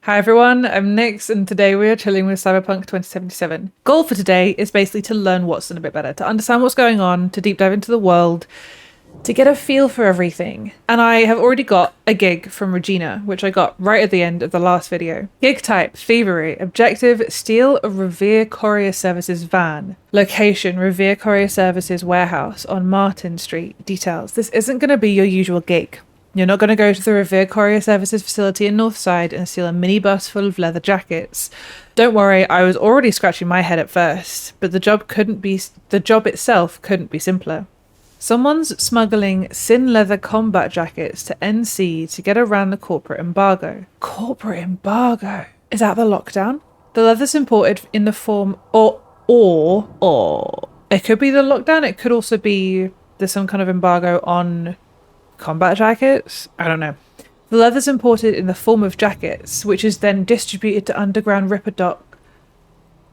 Hi everyone, I'm Nyx and today we are chilling with Cyberpunk 2077. Goal for today is basically to learn Watson a bit better, to understand what's going on, to deep dive into the world, to get a feel for everything. And I have already got a gig from Regina, which I got right at the end of the last video. Gig type, thievery. Objective, steal a Revere Courier Services van. Location, Revere Courier Services warehouse on Martin Street. Details, this isn't going to be your usual gig. You're not going to go to the Revere Courier Services facility in Northside and steal a minibus full of leather jackets. Don't worry, I was already scratching my head at first, but the job itself couldn't be simpler. Someone's smuggling Sin leather combat jackets to NC to get around the corporate embargo. Corporate embargo? Is that the lockdown? The leather's imported in the form or it could be the lockdown, it could also be there's some kind of embargo on combat jackets? I don't know. The leather's imported in the form of jackets, which is then distributed to underground Ripper Dock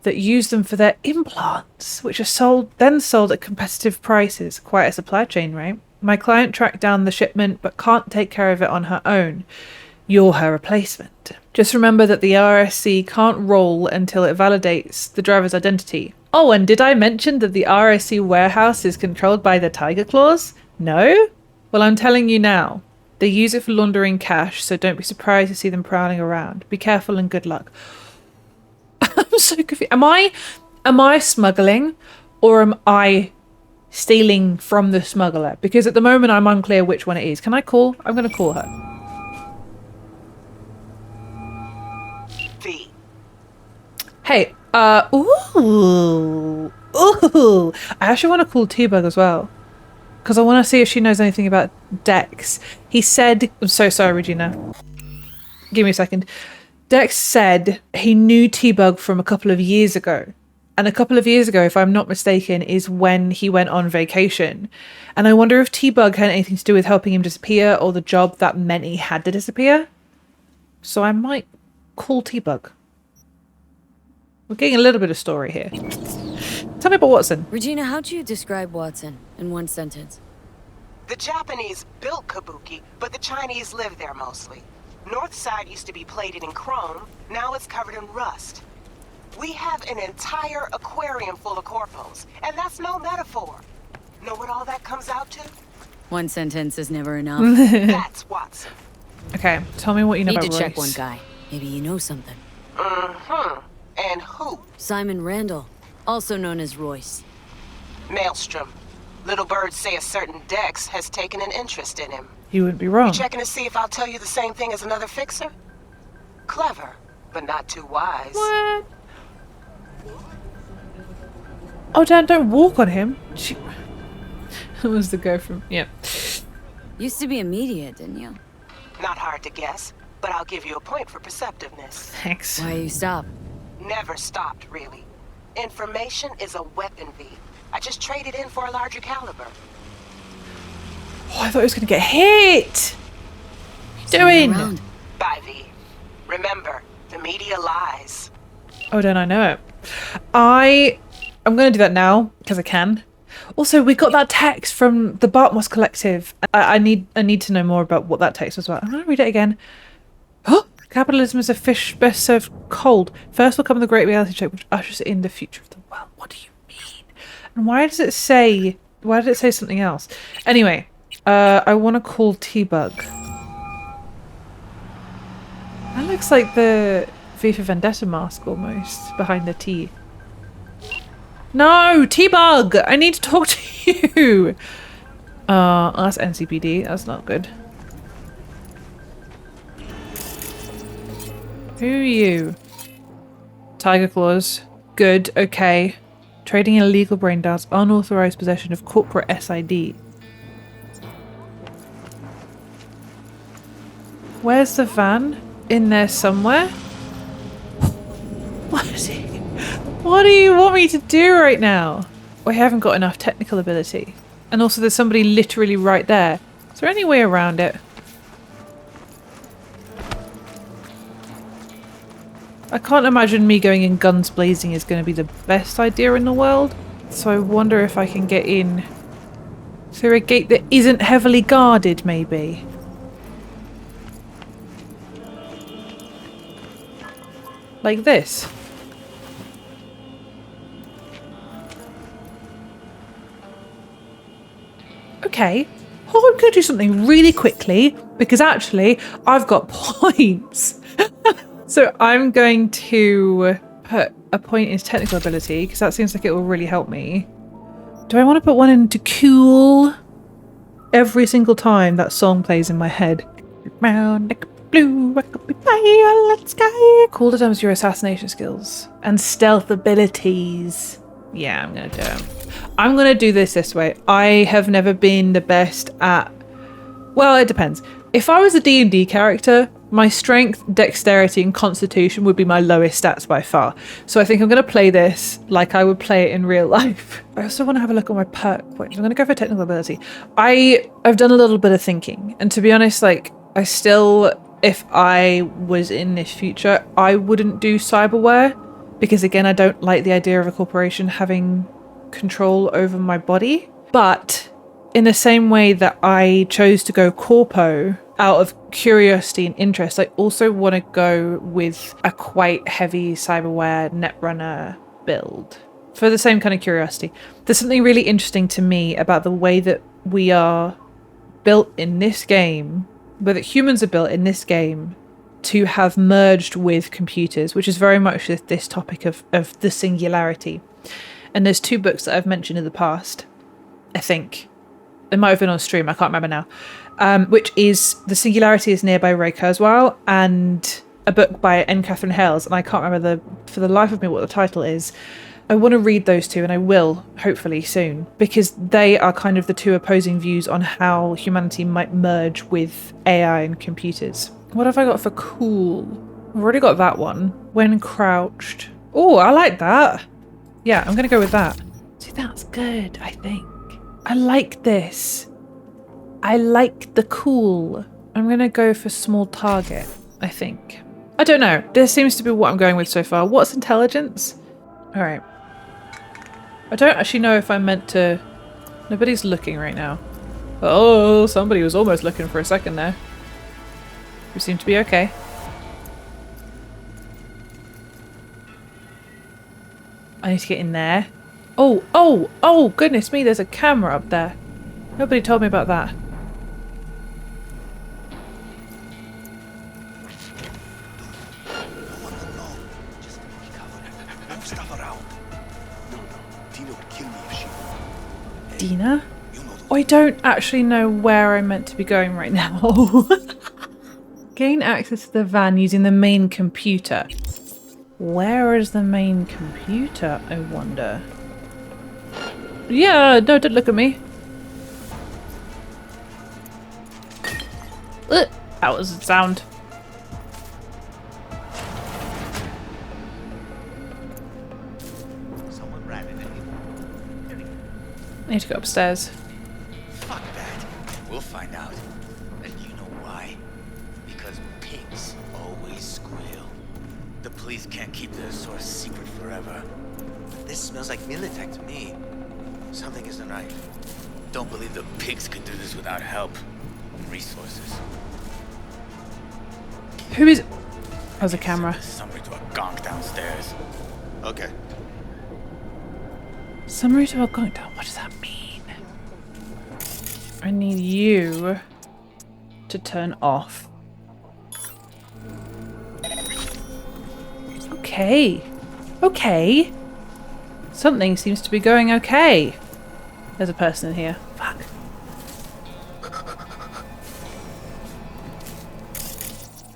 that use them for their implants, which are then sold at competitive prices. Quite a supply chain, right? My client tracked down the shipment but can't take care of it on her own. You're her replacement. Just remember that the RSC can't roll until it validates the driver's identity. Oh, and did I mention that the RSC warehouse is controlled by the Tiger Claws? No? Well, I'm telling you now. They use it for laundering cash, so don't be surprised to see them prowling around. Be careful and good luck. I'm so confused. Am I smuggling or am I stealing from the smuggler? Because at the moment I'm unclear which one it is. Can I call? I'm going to call her. V. Hey, ooh. I actually want to call T-Bug as well. Because I want to see if she knows anything about Dex. He said... I'm so sorry, Regina. Give me a second. Dex said he knew T-Bug from a couple of years ago. And a couple of years ago, if I'm not mistaken, is when he went on vacation. And I wonder if T-Bug had anything to do with helping him disappear or the job that meant he had to disappear. So I might call T-Bug. We're getting a little bit of story here. Tell me about Watson. Regina, how'd you describe Watson in one sentence? The Japanese built Kabuki, but the Chinese live there mostly. North side used to be plated in chrome, now it's covered in rust. We have an entire aquarium full of corpos, and that's no metaphor. Know what all that comes out to? One sentence is never enough. That's Watson. Okay, tell me what you know Need about to check Royce. one guy. Maybe you know something. Mm-hmm. And who? Simon Randall, also known as Royce. Maelstrom. Little birds say a certain Dex has taken an interest in him. You wouldn't be wrong. You checking to see if I'll tell you the same thing as another fixer? Clever, but not too wise. What? Oh, Dan, don't walk on him. That was the go from... Yeah. Used to be immediate, didn't you? Not hard to guess, but I'll give you a point for perceptiveness. Thanks. Why you stop? Never stopped, really. Information is a weapon, V. I just traded in for a larger caliber. Oh, I thought he was going to get hit. What are you doing? Bye, V. Remember, the media lies. Oh, don't I know it? I'm going to do that now because I can. Also, we got that text from the Bartmoss Collective. I need to know more about what that text was about. I'm going to read it again. Oh, capitalism is a fish best served cold. First will come the great reality check, which ushers in the future of the world. What do you mean? And why did it say something else? Anyway, I want to call T-Bug. That looks like the V for Vendetta mask almost behind the T. No, T-Bug! I need to talk to you! That's NCPD. That's not good. Who are you? Tiger Claws. Good, okay. Trading illegal brain darts. Unauthorized possession of corporate SID. Where's the van? In there somewhere? What do you want me to do right now? I haven't got enough technical ability. And also there's somebody literally right there. Is there any way around it? I can't imagine me going in guns blazing is going to be the best idea in the world. So I wonder if I can get in through a gate that isn't heavily guarded, maybe. like this. Okay. Oh, I'm going to do something really quickly because actually I've got points. So I'm going to put a point into technical ability because that seems like it will really help me. Do I want to put one into cool? Every single time that song plays in my head. Round like a blue, I could be violet sky. Cool determines your assassination skills and stealth abilities. Yeah, I'm going to do it. I'm going to do this way. I have never been the best at... Well, it depends. If I was a D&D character, my strength, dexterity, and constitution would be my lowest stats by far. So I think I'm going to play this like I would play it in real life. I also want to have a look at my perk points. I'm going to go for technical ability. I've done a little bit of thinking. And to be honest, like, I still, if I was in this future, I wouldn't do cyberware. Because again, I don't like the idea of a corporation having control over my body. But in the same way that I chose to go corpo out of curiosity and interest, I also want to go with a quite heavy cyberware netrunner build for the same kind of curiosity. There's something really interesting to me about the way that we are built in this game, where that humans are built in this game to have merged with computers, which is very much this topic of the singularity. And there's two books that I've mentioned in the past, I think. It might have been on stream, I can't remember now. Which is The Singularity is Near by Ray Kurzweil and a book by N. Catherine Hales. And I can't remember for the life of me what the title is. I want to read those two, and I will, hopefully, soon. Because they are kind of the two opposing views on how humanity might merge with AI and computers. What have I got for cool? I've already got that one. When crouched. Oh, I like that. Yeah, I'm going to go with that. See, that's good, I think. I like this. I like the cool. I'm going to go for small target, I think. I don't know. This seems to be what I'm going with so far. What's intelligence? All right. I don't actually know if I'm meant to... Nobody's looking right now. Oh, somebody was almost looking for a second there. We seem to be okay. I need to get in there. Oh, goodness me, there's a camera up there. Nobody told me about that. Dina? I don't actually know where I'm meant to be going right now. Gain access to the van using the main computer. Where is the main computer, I wonder? Yeah, no, don't look at me. Ugh, that was a sound. Someone ran in it. I need to go upstairs. Fuck that. We'll find out. And you know why? Because pigs always squeal. The police can't keep their source secret forever. This smells like Militech to me. Something isn't right. Don't believe the pigs could do this without help and resources. Who is... There's a camera. Summary to a gonk downstairs. Okay. Summary to a going down. What does that mean? I need you to turn off. Okay. Okay. Something seems to be going okay. There's a person in here. Fuck.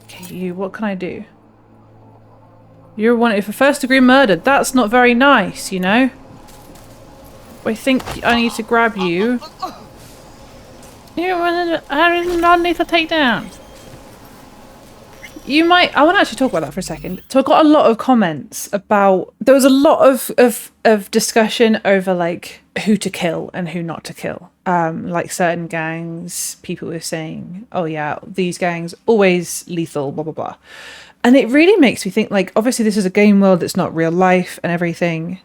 Okay, you, what can I do? You're wanted for first degree murder. That's not very nice, you know? I think I need to grab you. I don't need to take down. You might... I want to actually talk about that for a second. So I got a lot of comments about... There was a lot of discussion over, like, who to kill and who not to kill. Like, certain gangs, people were saying, oh, yeah, these gangs, always lethal, blah, blah, blah. And it really makes me think, like, obviously this is a game world, it's not real life and everything.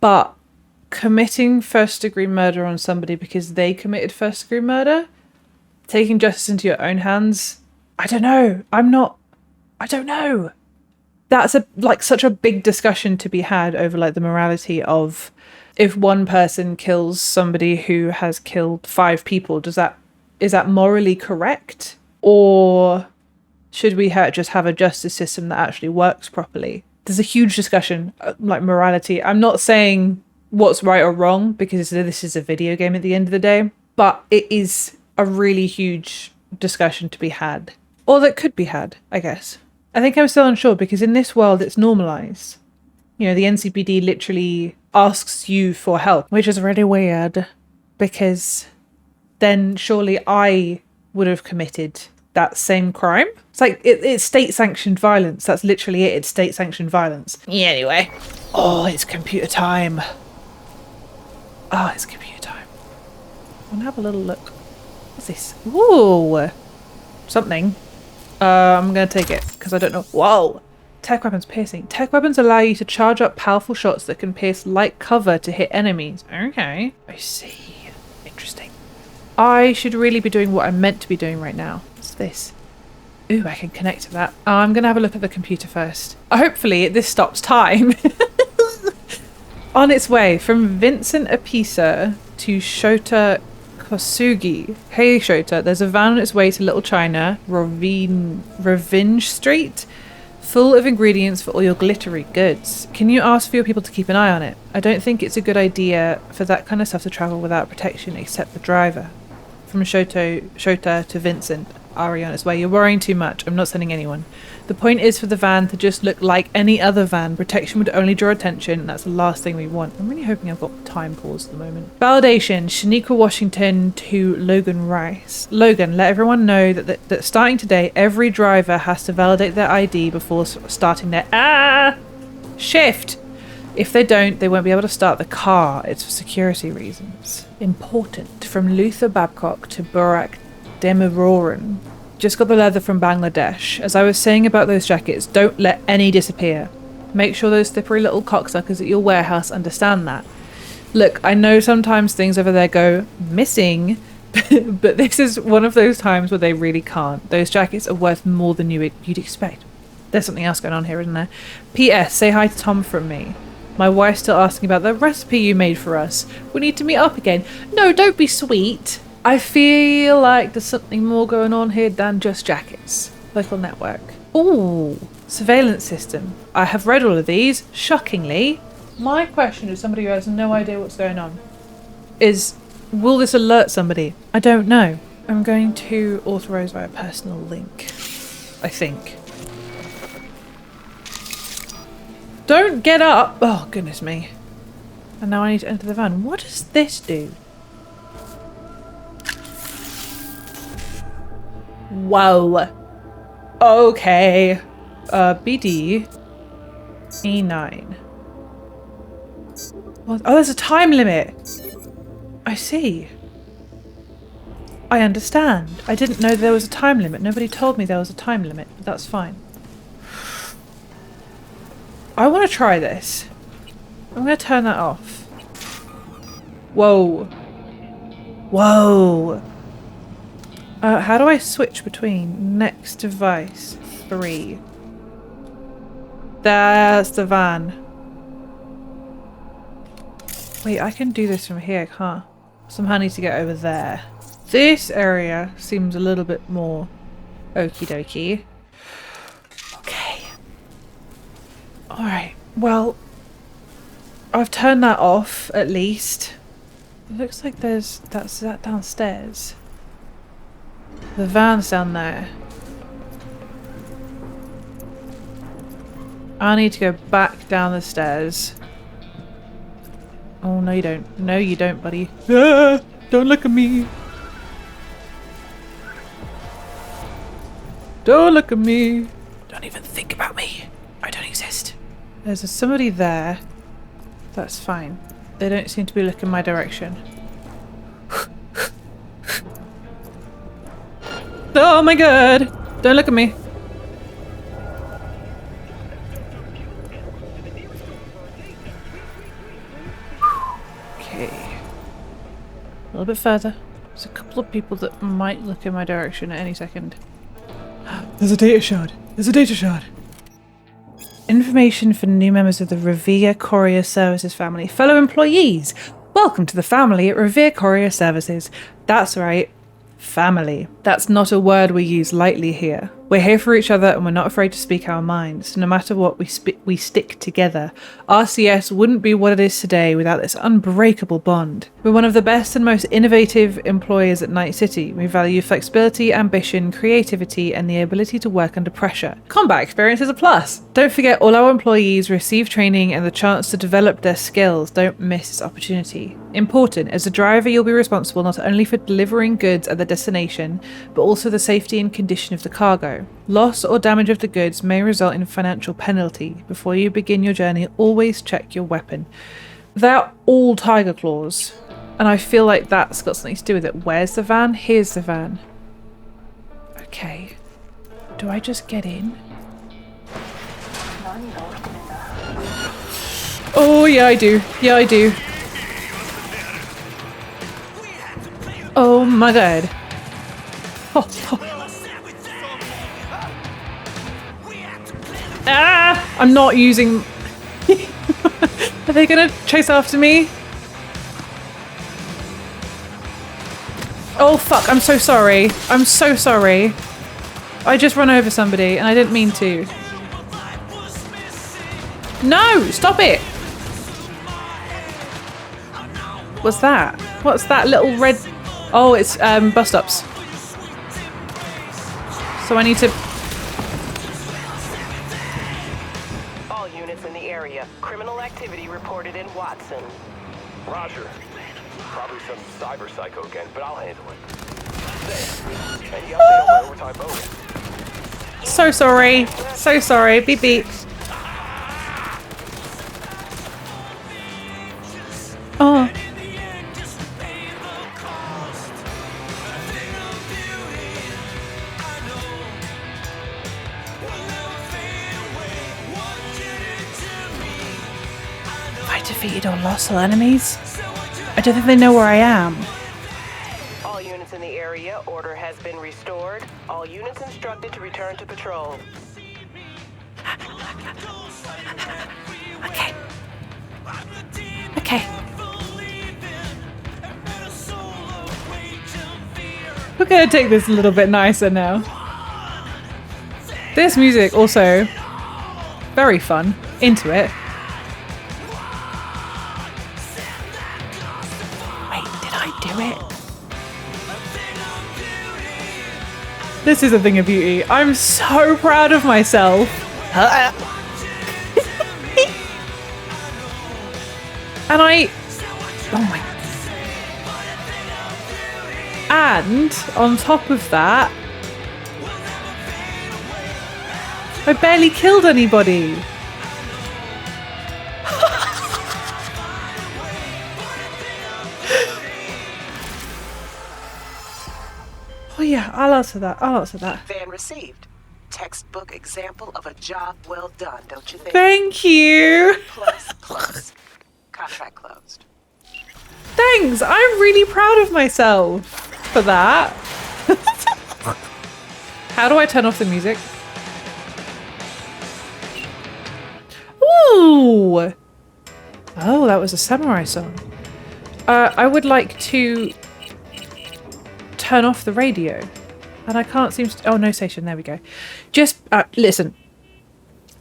But committing first-degree murder on somebody because they committed first-degree murder, taking justice into your own hands, I don't know. I don't know. that's such a big discussion to be had over like the morality of, if one person kills somebody who has killed 5 people, is that morally correct? Or should we just have a justice system that actually works properly? There's a huge discussion, like morality. I'm not saying what's right or wrong, because this is a video game at the end of the day, but it is a really huge discussion to be had. Or that could be had, I guess. I think I'm still unsure, because in this world it's normalized. You know, the NCPD literally asks you for help, which is really weird, because then surely I would have committed that same crime. It's like, it's state-sanctioned violence. That's literally it. It's state-sanctioned violence. Yeah, anyway. Oh, it's computer time. Oh, it's computer time. I want to have a little look. What's this? Ooh. Something. I'm going to take it, because I don't know. Whoa. Tech weapons piercing. Tech weapons allow you to charge up powerful shots that can pierce light cover to hit enemies. Okay. I see. Interesting. I should really be doing what I'm meant to be doing right now. What's this? Ooh, I can connect to that. I'm going to have a look at the computer first. Hopefully this stops time. On its way from Vincent Apisa to Shota Kosugi. Hey Shota, there's a van on its way to Little China, Revenge Street, full of ingredients for all your glittery goods. Can you ask for your people to keep an eye on it? I don't think it's a good idea for that kind of stuff to travel without protection except the driver. From Shota to Vincent, Ari on its way. You're worrying too much. I'm not sending anyone. The point is for the van to just look like any other van. Protection would only draw attention, and that's the last thing we want. I'm really hoping I've got time pause at the moment. Validation. Shaniqua Washington to Logan Rice. Logan, let everyone know that starting today, every driver has to validate their ID before starting their shift. If they don't, they won't be able to start the car. It's for security reasons. Important. From Luther Babcock to Burak Demiroran. Just got the leather from Bangladesh. As I was saying about those jackets, don't let any disappear. Make sure those slippery little cocksuckers at your warehouse understand that. Look, I know sometimes things over there go missing, but this is one of those times where they really can't. Those jackets are worth more than you'd expect. There's something else going on here, isn't there? P.S. Say hi to Tom from me. My wife's still asking about the recipe you made for us. We need to meet up again. No, don't be sweet. I feel like there's something more going on here than just jackets. Local network. Ooh, surveillance system. I have read all of these, shockingly. My question is somebody who has no idea what's going on is, will this alert somebody? I don't know. I'm going to authorize via personal link, I think. Don't get up! Oh, goodness me. And now I need to enter the van. What does this do? Whoa. Okay. BD. E9. What? Oh, there's a time limit. I see. I understand. I didn't know there was a time limit. Nobody told me there was a time limit, but that's fine. I want to try this. I'm going to turn that off. Whoa. Whoa. How do I switch between next device 3? That's the van. Wait, I can do this from here, can't? Somehow I need to get over there. This area seems a little bit more okie dokie. Okay. Alright, well, I've turned that off at least. It looks like that's that downstairs. The van's down there. I need to go back down the stairs. Oh, no you don't. No you don't, buddy. Ah, don't look at me. Don't look at me. Don't even think about me. I don't exist. There's somebody there. That's fine. They don't seem to be looking my direction. Oh my god! Don't look at me. Okay. A little bit further. There's a couple of people that might look in my direction at any second. There's a data shard. There's a data shard. Information for new members of the Revere Courier Services family. Fellow employees, welcome to the family at Revere Courier Services. That's right, family. That's not a word we use lightly here. We're here for each other and we're not afraid to speak our minds. No matter what, we stick together. RCS wouldn't be what it is today without this unbreakable bond. We're one of the best and most innovative employers at Night City. We value flexibility, ambition, creativity, and the ability to work under pressure. Combat experience is a plus. Don't forget, all our employees receive training and the chance to develop their skills. Don't miss this opportunity. Important, as a driver you'll be responsible not only for delivering goods at the destination, but also the safety and condition of the cargo. Loss or damage of the goods may result in financial penalty. Before you begin your journey, always check your weapon. They're all tiger claws, and I feel like that's got something to do with it. Where's the van? Here's the van. Okay. Do I just get in? Oh, yeah, I do. Yeah, I do. Oh my god. Oh. Ah! I'm not using... Are they gonna chase after me? Oh fuck, I'm so sorry. I'm so sorry. I just run over somebody and I didn't mean to. No! Stop it! What's that? What's that little red... Oh, it's bus stops. So I need to... Criminal activity reported in Watson. Roger. Probably some Cyberpsycho again, but I'll handle it. Say, any update on my overtime bonus? So sorry. So sorry. Beep beep. Oh. Defeated or lost all enemies? I don't think they know where I am. All units in the area, order has been restored. All units instructed to return to patrol. Okay. Okay. We're gonna take this a little bit nicer now. This music also very fun. Into it. This is a thing of beauty. I'm so proud of myself. And oh my. And on top of that, I barely killed anybody. Oh yeah, I'll answer that. I'll answer that. Van received. Textbook example of a job well done, don't you think? Thank you. Plus. Contract closed. Thanks. I'm really proud of myself for that. How do I turn off the music? Ooh. Oh, that was a samurai song. I would like to turn off the radio, and I can't seem to... Oh, no station. There we go. Just listen.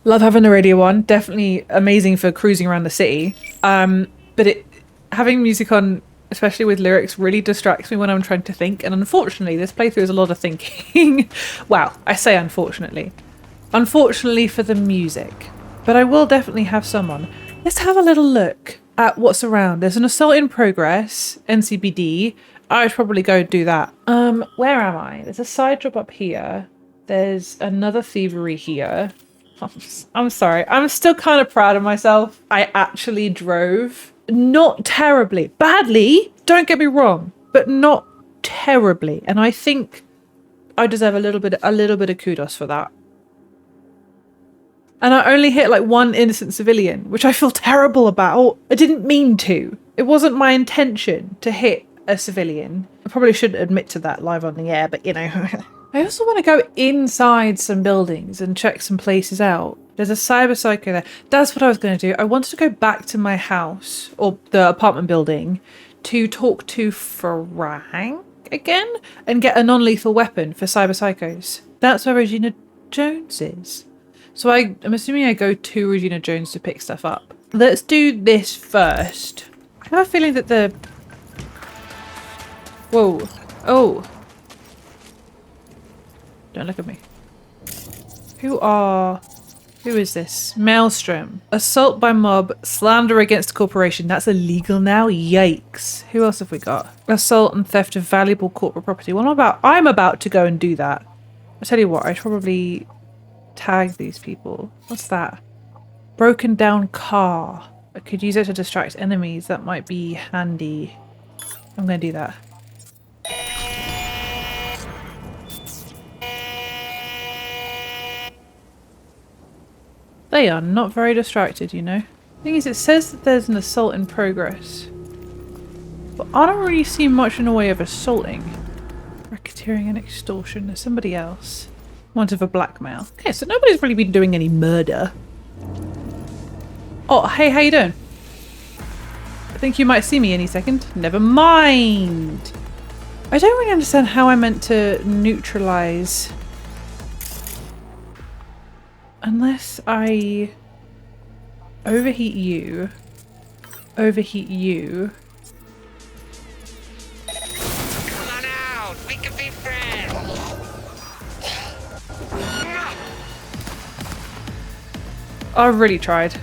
Love having the radio on. Definitely amazing for cruising around the city. But having music on, especially with lyrics, really distracts me when I'm trying to think. And unfortunately, this playthrough is a lot of thinking. Wow, I say unfortunately. Unfortunately for the music. But I will definitely have some on. Let's have a little look at what's around. There's an assault in progress, NCPD. I should probably go do that. Where am I? There's a side job up here. There's another thievery here. I'm sorry. I'm still kind of proud of myself. I actually drove. Not terribly. Badly, don't get me wrong, but not terribly. And I think I deserve a little bit of kudos for that. And I only hit like one innocent civilian, which I feel terrible about. I didn't mean to. It wasn't my intention to hit a civilian. I probably shouldn't admit to that live on the air, but you know. I also want to go inside some buildings and check some places out. There's a Cyberpsycho there. That's what I was going to do. I wanted to go back to my house, or the apartment building, to talk to Frank again and get a non-lethal weapon for Cyberpsychos. That's where Regina Jones is. So I'm assuming I go to Regina Jones to pick stuff up. Let's do this first. I have a feeling that the... Whoa. Oh. Don't look at me. Who is this? Maelstrom. Assault by mob. Slander against corporation. That's illegal now? Yikes. Who else have we got? Assault and theft of valuable corporate property. Well, I'm about to go and do that. I'll tell you what, I should probably tag these people. What's that? Broken down car. I could use it to distract enemies. That might be handy. I'm going to do that. They are not very distracted, you know. Thing is, it says that there's an assault in progress. But I don't really see much in the way of assaulting. Racketeering and extortion. There's somebody else. Wanted for blackmail. Okay, so nobody's really been doing any murder. Oh, hey, how you doing? I think you might see me any second. Never mind. I don't really understand how I meant to neutralize... Unless I overheat you, Come on out, we can be friends. I've really tried.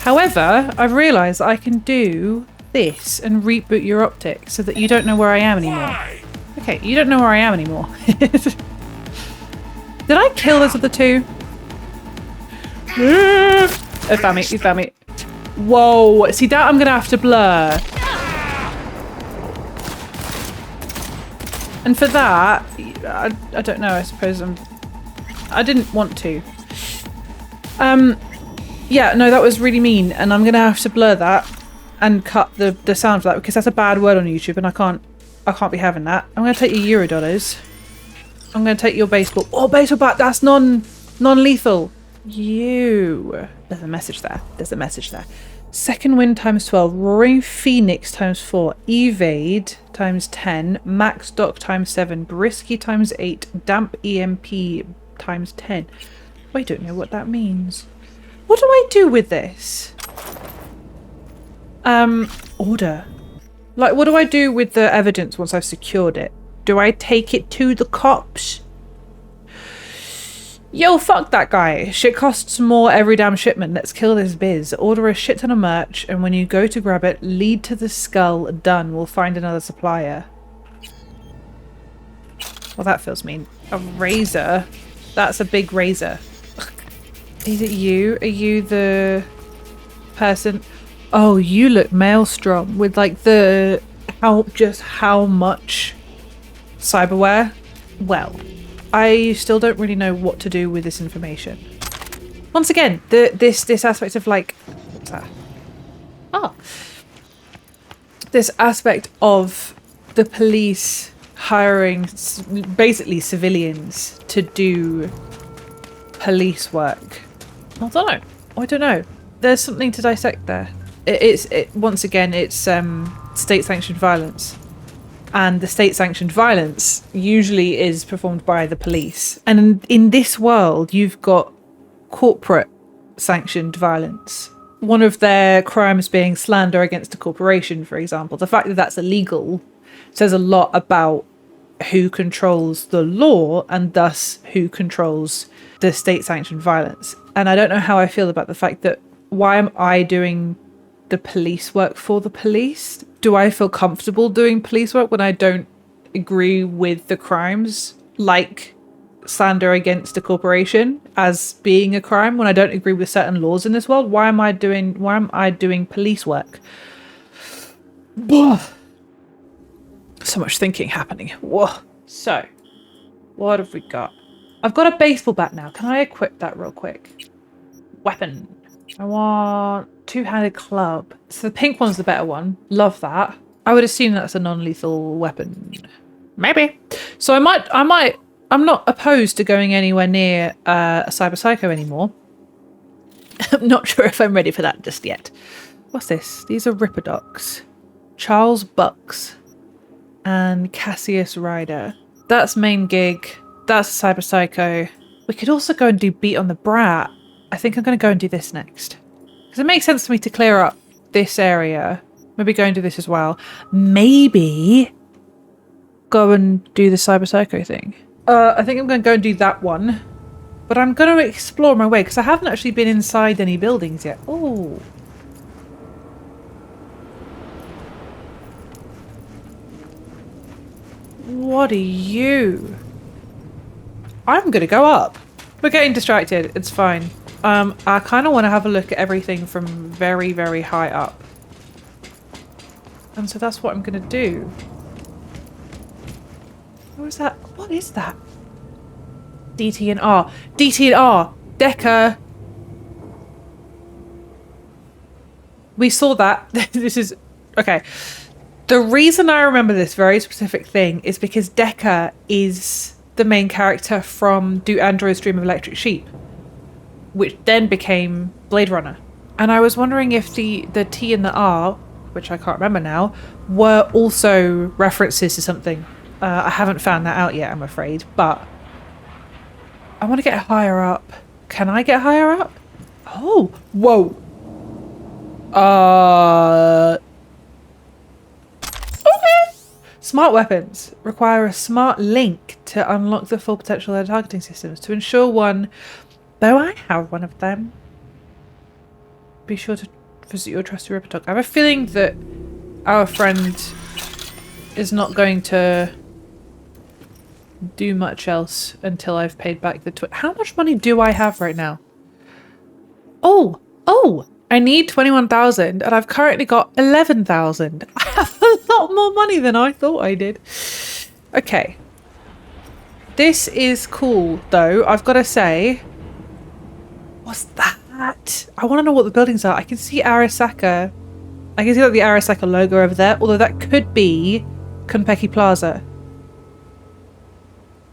However, I've realised I can do this and reboot your optics so that you don't know where I am anymore. Why? Okay, you don't know where I am anymore. Did I kill those other two? Oh, found me. He found me. Whoa. See, that I'm going to have to blur. And for that, I don't know. I suppose I didn't want to. Yeah, no, that was really mean. And I'm going to have to blur that and cut the sound for that because that's a bad word on YouTube and I can't be having that. I'm going to take your Eurodollars. I'm going to take your baseball. Oh, baseball bat. That's non-lethal. You. There's a message there. Second wind times 12. Roaring Phoenix times 4. Evade times 10. Max Dock times 7. Brisky times 8. Damp EMP times 10. I don't know what that means. What do I do with this? Order. Like, what do I do with the evidence once I've secured it? Do I take it to the cops? Yo, fuck that guy. Shit costs more every damn shipment. Let's kill this biz. Order a shit ton of merch, and when you go to grab it, lead to the skull. Done. We'll find another supplier. Well, that feels mean. A razor? That's a big razor. Is it you? Are you the person? Oh, you look Maelstrom with like how much cyberware? Well, I still don't really know what to do with this information. Once again, this aspect of like, what's that? Oh, this aspect of the police hiring basically civilians to do police work. I don't know. There's something to dissect there. Once again, it's state-sanctioned violence. And the state-sanctioned violence usually is performed by the police. And in this world, you've got corporate-sanctioned violence. One of their crimes being slander against a corporation, for example. The fact that that's illegal says a lot about who controls the law and thus who controls the state-sanctioned violence. And I don't know how I feel about the fact that why am I doing the police work for the police? Do I feel comfortable doing police work when I don't agree with the crimes, like slander against a corporation as being a crime, when I don't agree with certain laws in this world? Why am I doing police work? So much thinking happening. Whoa. So, what have we got? I've got a baseball bat now. Can I equip that real quick? Weapon. I want two-handed club. So the pink one's the better one. Love that. I would assume that's a non-lethal weapon. Maybe. So I'm not opposed to going anywhere near a Cyberpsycho anymore. I'm not sure if I'm ready for that just yet. What's this? These are Ripperdocs. Charles Bucks and Cassius Ryder. That's main gig. That's Cyberpsycho. We could also go and do Beat on the Brat. I think I'm going to go and do this next. Because it makes sense to me to clear up this area. Maybe go and do this as well. Maybe go and do the Cyberpsycho thing. I think I'm going to go and do that one. But I'm going to explore my way because I haven't actually been inside any buildings yet. Oh. What are you? I'm going to go up. We're getting distracted. It's fine. I kind of want to have a look at everything from very, very high up. And so that's what I'm going to do. What is that? What is that? DT and R. DT and R. Decker. We saw that. This is... Okay. The reason I remember this very specific thing is because Decker is the main character from Do Androids Dream of Electric Sheep, which then became Blade Runner. And I was wondering if the T and the R, which I can't remember now, were also references to something. I haven't found that out yet, I'm afraid, but I want to get higher up. Can I get higher up? Oh, whoa. Okay. Smart weapons require a smart link to unlock the full potential of their targeting systems. To ensure one, though I have one of them, be sure to visit your trusty Ripperdoc. I have a feeling that our friend is not going to do much else until I've paid back the How much money do I have right now? Oh, I need 21,000 and I've currently got 11,000. I have a lot more money than I thought I did. Okay. This is cool though, I've got to say. What's that? I want to know what the buildings are. I can see Arasaka. I can see like the Arasaka logo over there, although that could be Konpeki Plaza.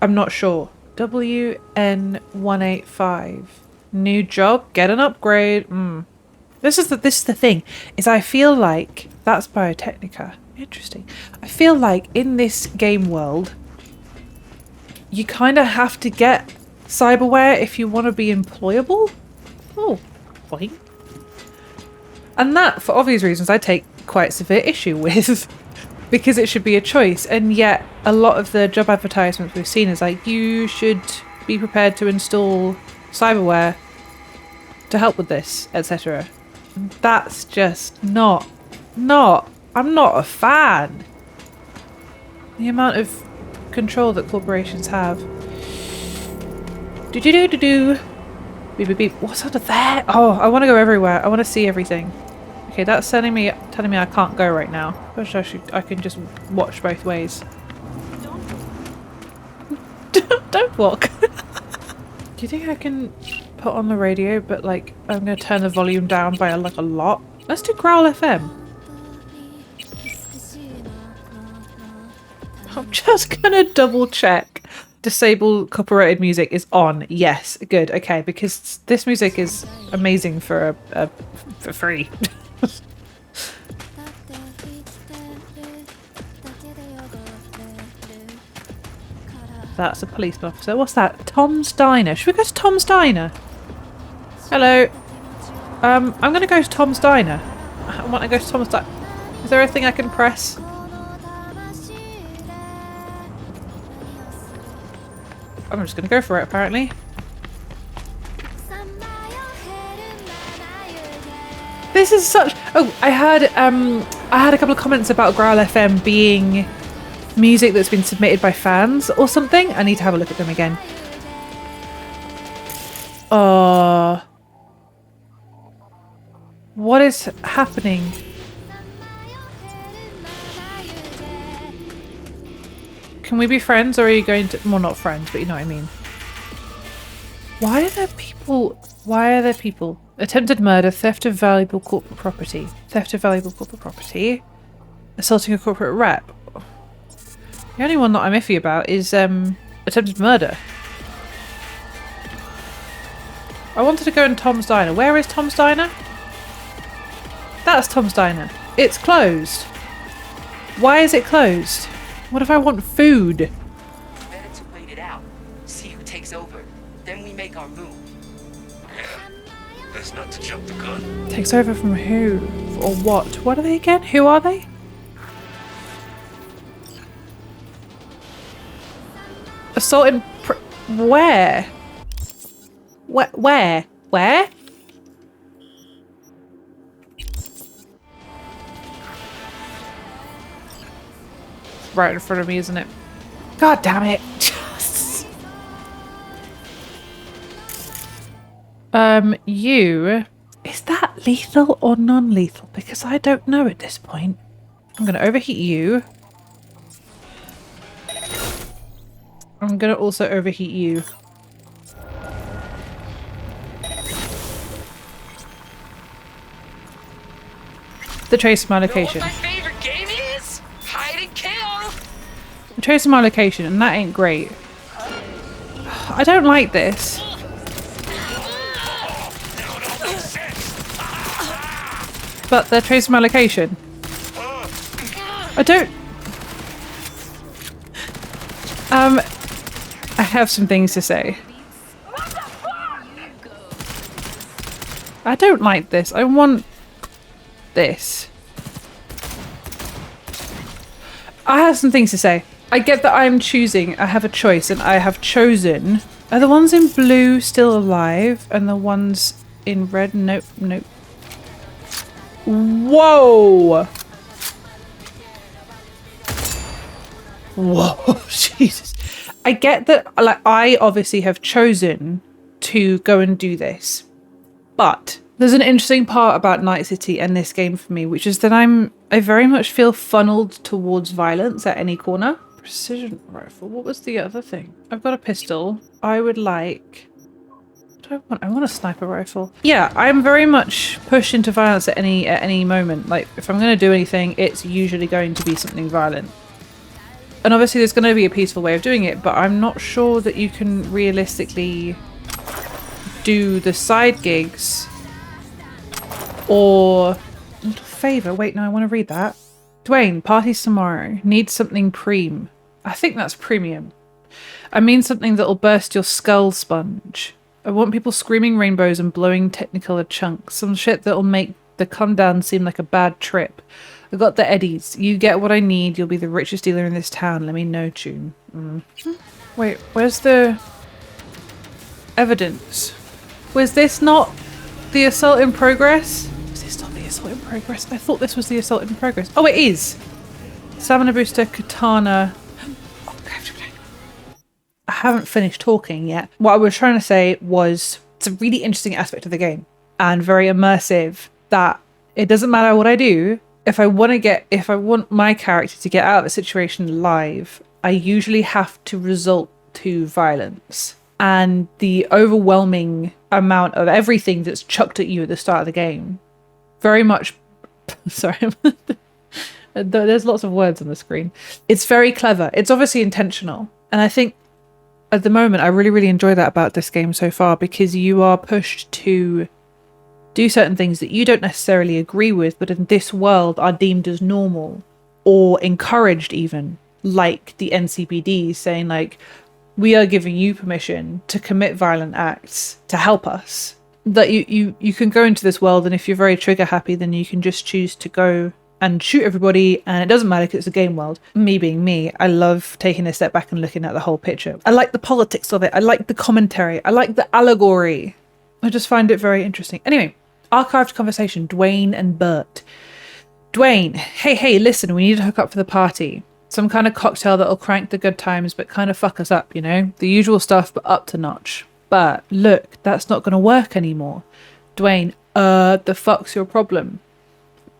I'm not sure. WN185. New job, get an upgrade. This is the thing, is I feel like that's Biotechnica. Interesting. I feel like in this game world, you kind of have to get cyberware if you want to be employable. Oh, point. And that, for obvious reasons, I take quite severe issue with. Because it should be a choice, and yet a lot of the job advertisements we've seen is like, you should be prepared to install cyberware to help with this, etc. That's just not, I'm not a fan. The amount of control that corporations have. Beep, beep, beep. What's under there? Oh, I want to go everywhere. I want to see everything. Okay, that's telling me I can't go right now. I can just watch both ways. Don't walk. Do you think I can put on the radio, but like I'm gonna turn the volume down by like a lot? Let's do Growl FM. I'm just gonna double check. Disable copyrighted music is on. Yes, good. Okay, because this music is amazing for free. That's a policeman officer. What's that? Tom's Diner. Should we go to Tom's Diner? Hello. I'm gonna go to Tom's Diner. I want to go to Tom's Diner. Is there a thing I can press? I'm just gonna go for it apparently. This is such... Oh, I had a couple of comments about Growl FM being music that's been submitted by fans or something. I need to have a look at them again. What is happening? Can we be friends, or are you going to... Well, not friends, but you know what I mean. Why are there people... Attempted murder, theft of valuable corporate property. Theft of valuable corporate property. Assaulting a corporate rep. The only one that I'm iffy about is attempted murder. I wanted to go in Tom's Diner. Where is Tom's Diner? That's Tom's Diner. It's closed. Why is it closed? What if I want food? Better to wait it out. See who takes over. Then we make our move. Yeah. Best not to jump the gun. Takes over from who? Or what? What are they again? Who are they? Assault in... Where? Where? Where? Right in front of me, isn't it? God damn it. You... Is that lethal or non-lethal? Because I don't know at this point. I'm going to overheat you. I'm going to also overheat you. The trace of my location. Know what my favorite game is? Hide and kill! The trace of my location, and that ain't great. I don't like this. But they're tracing my location. I don't... I have some things to say. I don't like this. I want this. I have some things to say. I get that I'm choosing. I have a choice, and I have chosen. Are the ones in blue still alive? And the ones in red? Nope, nope. Whoa! Whoa, Jesus. I get that, like, I obviously have chosen to go and do this. But there's an interesting part about Night City and this game for me, which is that I very much feel funneled towards violence at any corner. Precision rifle. What was the other thing? I've got a pistol. I would like... I want a sniper rifle. Yeah, I'm very much pushed into violence at any moment. Like, if I'm going to do anything, it's usually going to be something violent. And obviously there's going to be a peaceful way of doing it, but I'm not sure that you can realistically do the side gigs or... Little favour. Wait, no, I want to read that. Dwayne, parties tomorrow. Need something preem. I think that's premium. I mean something that'll burst your skull sponge. I want people screaming rainbows and blowing Technicolor chunks. Some shit that'll make the come down seem like a bad trip. I got the eddies. You get what I need. You'll be the richest dealer in this town. Let me know, Tune. Wait, where's the evidence? Was this not the assault in progress? Was this not the assault in progress? I thought this was the assault in progress. Oh, it is! Stamina booster, katana... I haven't finished talking yet. What I was trying to say was it's a really interesting aspect of the game and very immersive that it doesn't matter what I do. If I want my character to get out of a situation alive, I usually have to resort to violence. And the overwhelming amount of everything that's chucked at you at the start of the game, very much, sorry, there's lots of words on the screen. It's very clever. It's obviously intentional. And I think at the moment, I really, really enjoy that about this game so far, because you are pushed to do certain things that you don't necessarily agree with, but in this world are deemed as normal or encouraged even, like the NCPD saying like, we are giving you permission to commit violent acts to help us. That you can go into this world, and if you're very trigger happy, then you can just choose to go and shoot everybody, and it doesn't matter because it's a game world. Me being me, I love taking a step back and looking at the whole picture. I like the politics of it. I like the commentary. I like the allegory. I just find it very interesting. Anyway, archived conversation, Dwayne and Bert. Dwayne, hey, listen, we need to hook up for the party. Some kind of cocktail that'll crank the good times but kind of fuck us up, you know? The usual stuff, but up to notch. But look, that's not going to work anymore. Dwayne, the fuck's your problem?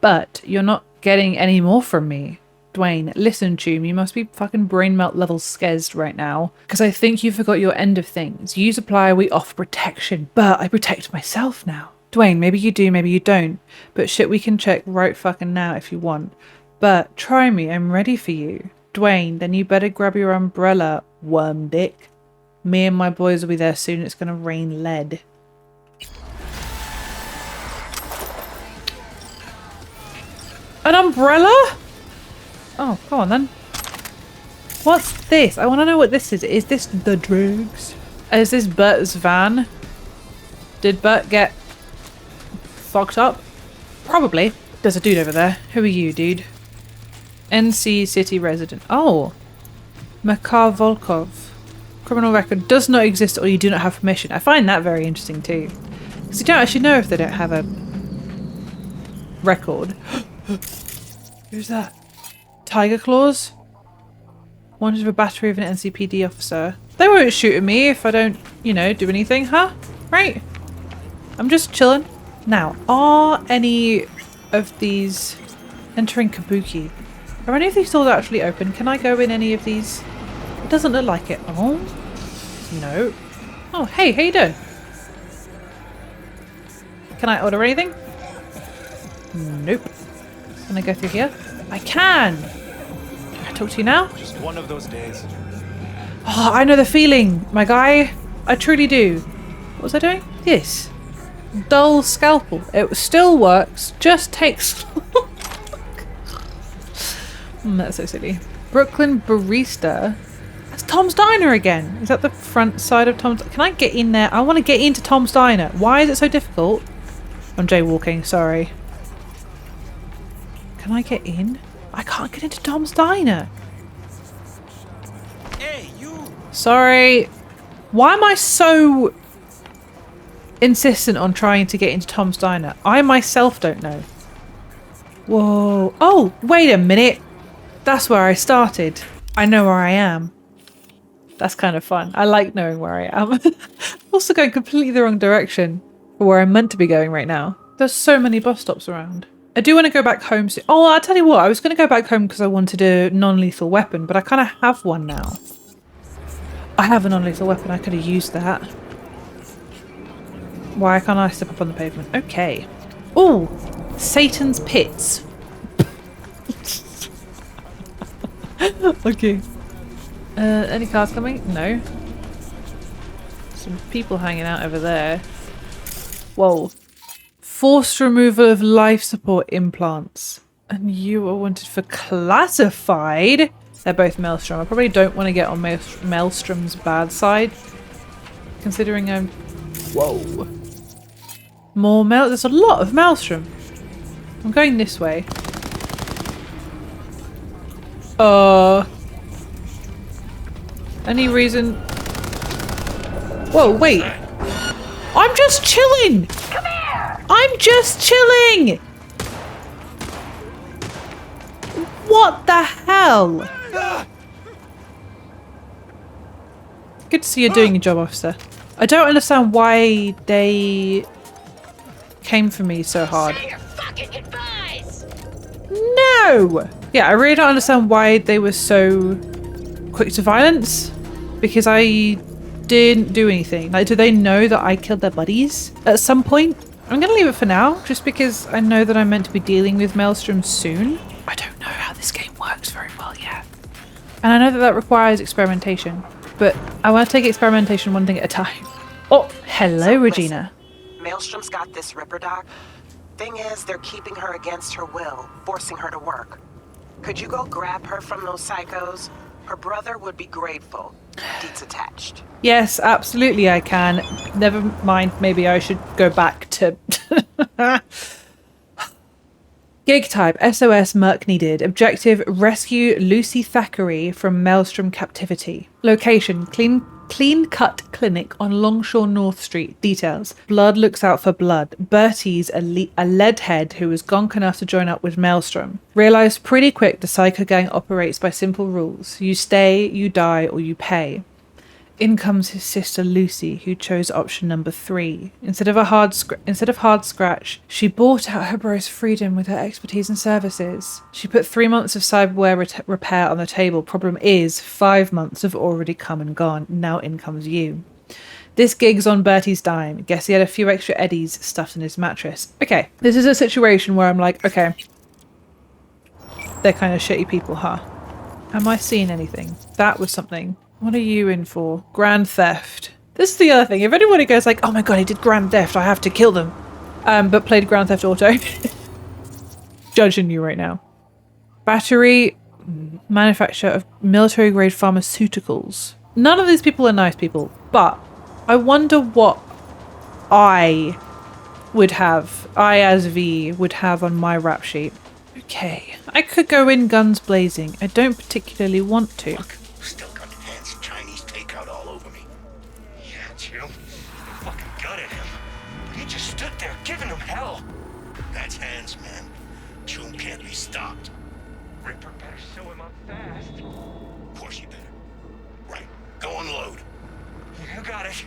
But you're not getting any more from me. Dwayne, listen, Toom, you must be fucking brain melt level scared right now, because I think you forgot your end of things. You supply, we offer protection, but I protect myself now. Dwayne, maybe you do, maybe you don't, but shit, we can check right fucking now if you want. But try me, I'm ready for you. Dwayne, then you better grab your umbrella, worm dick. Me and my boys will be there soon, it's gonna rain lead. An umbrella? Oh, go on then. What's this? I want to know what this is. Is this the drugs? Is this Bert's van? Did Bert get fucked up? Probably. There's a dude over there. Who are you, dude? NC City resident. Oh. Makar Volkov. Criminal record does not exist or you do not have permission. I find that very interesting too. Because you don't actually know if they don't have a record. Who's that? Tiger Claws? Wanted for battery of an NCPD officer. They won't shoot at me if I don't, you know, do anything, huh? Right? I'm just chilling. Now, are any of these entering Kabuki? Are any of these doors actually open? Can I go in any of these? It doesn't look like it. Oh, no. Oh, hey, how you doing? Can I order anything? Nope. Can I go through here? I can! Can I talk to you now? Just one of those days. Oh, I know the feeling, my guy. I truly do. What was I doing? This. Dull scalpel. It still works, just takes that's so silly. Brooklyn Barista. That's Tom's Diner again. Is that the front side of Tom's? Can I get in there? I want to get into Tom's Diner. Why is it so difficult? I'm jaywalking, sorry. Can I get in? I can't get into Tom's Diner. Hey, you! Sorry. Why am I so insistent on trying to get into Tom's Diner? I myself don't know. Whoa. Oh, wait a minute. That's where I started. I know where I am. That's kind of fun. I like knowing where I am. Also going completely the wrong direction for where I'm meant to be going right now. There's so many bus stops around. I do want to go back home soon. Oh, I'll tell you what. I was going to go back home because I wanted a non-lethal weapon, but I kind of have one now. I have a non-lethal weapon. I could have used that. Why can't I step up on the pavement? Okay. Oh, Satan's Pits. Okay. Any cars coming? No. Some people hanging out over there. Whoa. Forced removal of life support implants. And you are wanted for classified. They're both Maelstrom. I probably don't want to get on Maelstrom's bad side. Considering I'm... Whoa. More There's a lot of Maelstrom. I'm going this way. Any reason? Whoa, wait. I'm just chilling! Come here! I'm just chilling! What the hell? Good to see you're doing your job, officer. I don't understand why they came for me so hard. Say your fucking goodbyes! No! Yeah, I really don't understand why they were so quick to violence. Because I didn't do anything. Like, do they know that I killed their buddies at some point? I'm gonna leave it for now, just because I know that I'm meant to be dealing with Maelstrom soon. I don't know how this game works very well yet. And I know that that requires experimentation. But I want to take experimentation one thing at a time. Oh, hello, So, Regina. listen, Maelstrom's got this Ripper doc. Thing is, they're keeping her against her will, forcing her to work. Could you go grab her from those psychos? Her brother would be grateful. Deeds attached. Yes, absolutely I can. Never mind, maybe I should go back to... Gig type, SOS Merc needed. Objective, rescue Lucy Thackeray from Maelstrom captivity. Location, clean cut clinic on Longshore North Street. Details, blood looks out for blood. Bertie's a lead head who was gonk enough to join up with Maelstrom. Realised pretty quick the Psycho Gang operates by simple rules. You stay, you die, or you pay. In comes his sister Lucy, who chose option number 3. Instead of hard scratch, she bought out her bro's freedom with her expertise and services. She put 3 months of cyberware repair on the table. Problem is, 5 months have already come and gone. Now in comes you. This gig's on Bertie's dime. Guess he had a few extra eddies stuffed in his mattress. Okay, this is a situation where I'm like, okay, they're kind of shitty people, huh? Am I seeing anything? That was something. What are you in for? Grand theft. This is the other thing. If anybody goes like, oh my god, he did grand theft, I have to kill them. But played Grand Theft Auto. judging you right now. Battery manufacturer of military-grade pharmaceuticals. None of these people are nice people, but I wonder what I as V would have on my rap sheet. Okay, I could go in guns blazing. I don't particularly want to. Fuck, still got Han's Chinese takeout all over me. Yeah, Jim. I fucking gutted him. But he just stood there giving him hell. That's Han's, man. Chum can't be stopped. Ripper better show him up fast. Of course you better. Right, go unload. You got it.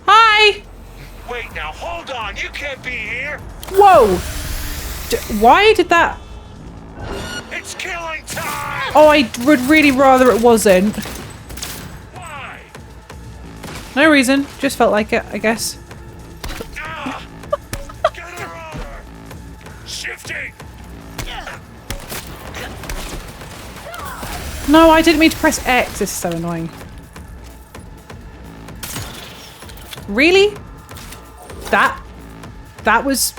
Hi! Wait now, hold on. You can't be here. Whoa! Why did that? It's killing time. Oh, I would really rather it wasn't. Why? No reason, just felt like it, I guess. Ah! Get her over. Shifting. No, I didn't mean to press X. This is so annoying. Really? That was...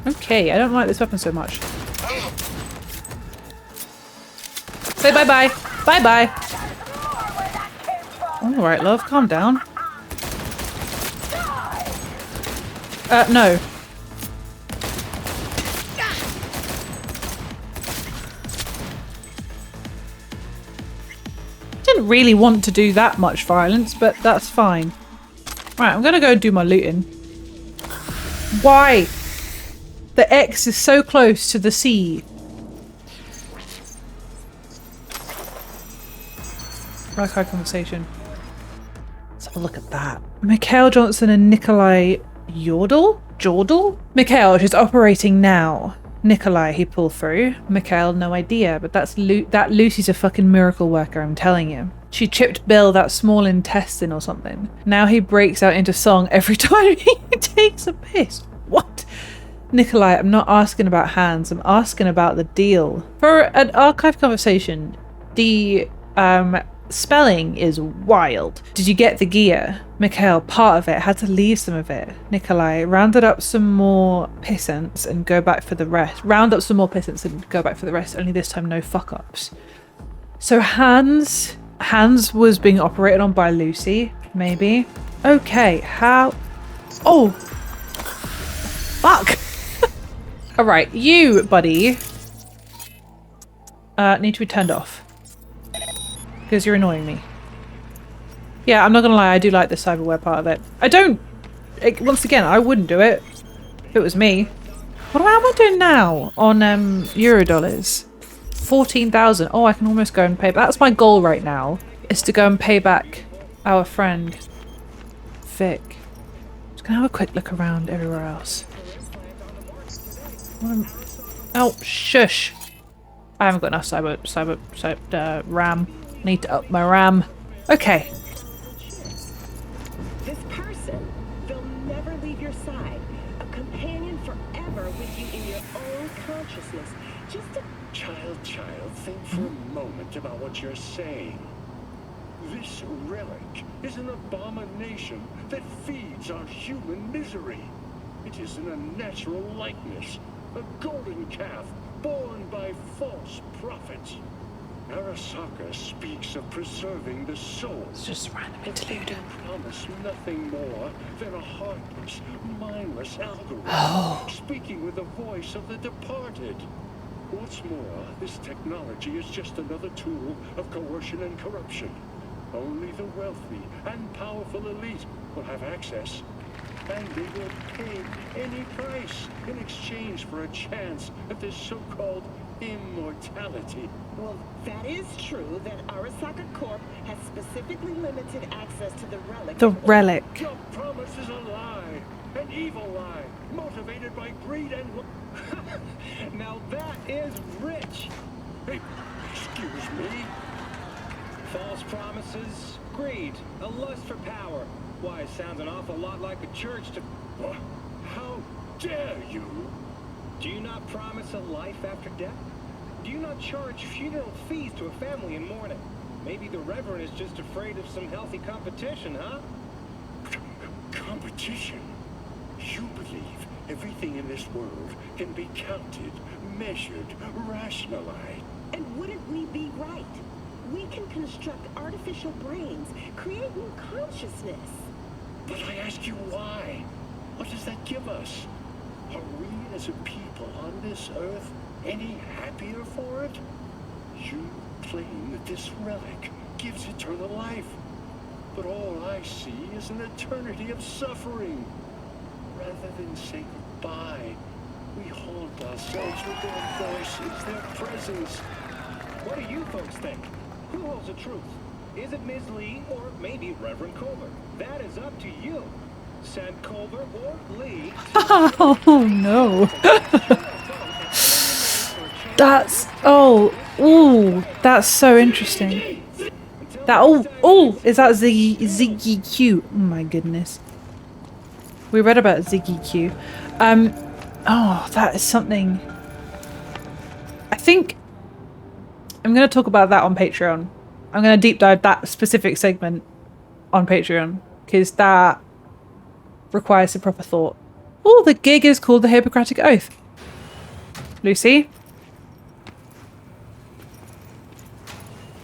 Okay, I don't like this weapon so much. Say bye-bye. Bye-bye. Alright, love, calm down. No. Didn't really want to do that much violence, but that's fine. Right, I'm gonna go do my looting. Why? The X is so close to the C. Archive conversation. Let's have a look at that. Mikhail Johnson and Nikolai Jordal? Mikhail, she's operating now. Nikolai, he pulled through. Mikhail, no idea, but that Lucy's a fucking miracle worker, I'm telling you. She chipped Bill that small intestine or something. Now he breaks out into song every time he takes a piss. What? Nikolai, I'm not asking about hands, I'm asking about the deal. For an archive conversation, the spelling is wild. Did you get the gear? Mikhail, part of it, had to leave some of it. Nikolai, rounded up some more pissants and go back for the rest. Round up some more pissants and go back for the rest, only this time no fuck-ups. So Hans was being operated on by Lucy, maybe. Okay, how... Oh! Fuck! Alright, you, buddy, need to be turned off. Because you're annoying me. Yeah, I'm not gonna lie, I do like the cyberware part of it. Once again, I wouldn't do it if it was me. What am I doing now on Eurodollars? 14,000. Oh, I can almost go and pay. That's my goal right now, is to go and pay back our friend Vik. Just gonna have a quick look around everywhere else. Oh, shush. I haven't got enough RAM. Need to up my RAM. Okay. This person, they'll never leave your side. A companion forever with you in your own consciousness. Just a Child, think for a moment about what you're saying. This relic is an abomination that feeds on human misery. It is an unnatural likeness, a golden calf born by false prophets. Arasaka speaks of preserving the soul. It's just random interlude. Promise nothing more than a heartless, mindless algorithm, speaking with the voice of the departed. What's more, this technology is just another tool of coercion and corruption. Only the wealthy and powerful elite will have access, and they will pay any price in exchange for a chance at this so-called immortality. Well, that is true that Arasaka Corp has specifically limited access to the relic. The relic. Your promise is a lie, an evil lie, motivated by greed and... Now that is rich. Hey, excuse me? False promises, greed, a lust for power. Why, it sounds an awful lot like a church to... What? How dare you? Do you not promise a life after death? Do you not charge funeral fees to a family in mourning? Maybe the Reverend is just afraid of some healthy competition, huh? Competition? You believe everything in this world can be counted, measured, rationalized. And wouldn't we be right? We can construct artificial brains, create new consciousness. But I ask you why? What does that give us? Are we as a people on this earth any happier for it? You claim that this relic gives eternal life. But all I see is an eternity of suffering. Rather than say goodbye, we haunt ourselves with their voices, their presence. What do you folks think? Who holds the truth? Is it Ms. Lee or maybe Reverend Culver? That is up to you. Send Culver or Lee. Oh no. That's ooh, that's so interesting. That is that Ziggy Q? Oh my goodness. We read about Ziggy Q. Oh, that is something. I think I'm going to talk about that on Patreon. I'm going to deep dive that specific segment on Patreon because that requires some proper thought. Oh, the gig is called the Hippocratic Oath. Lucy?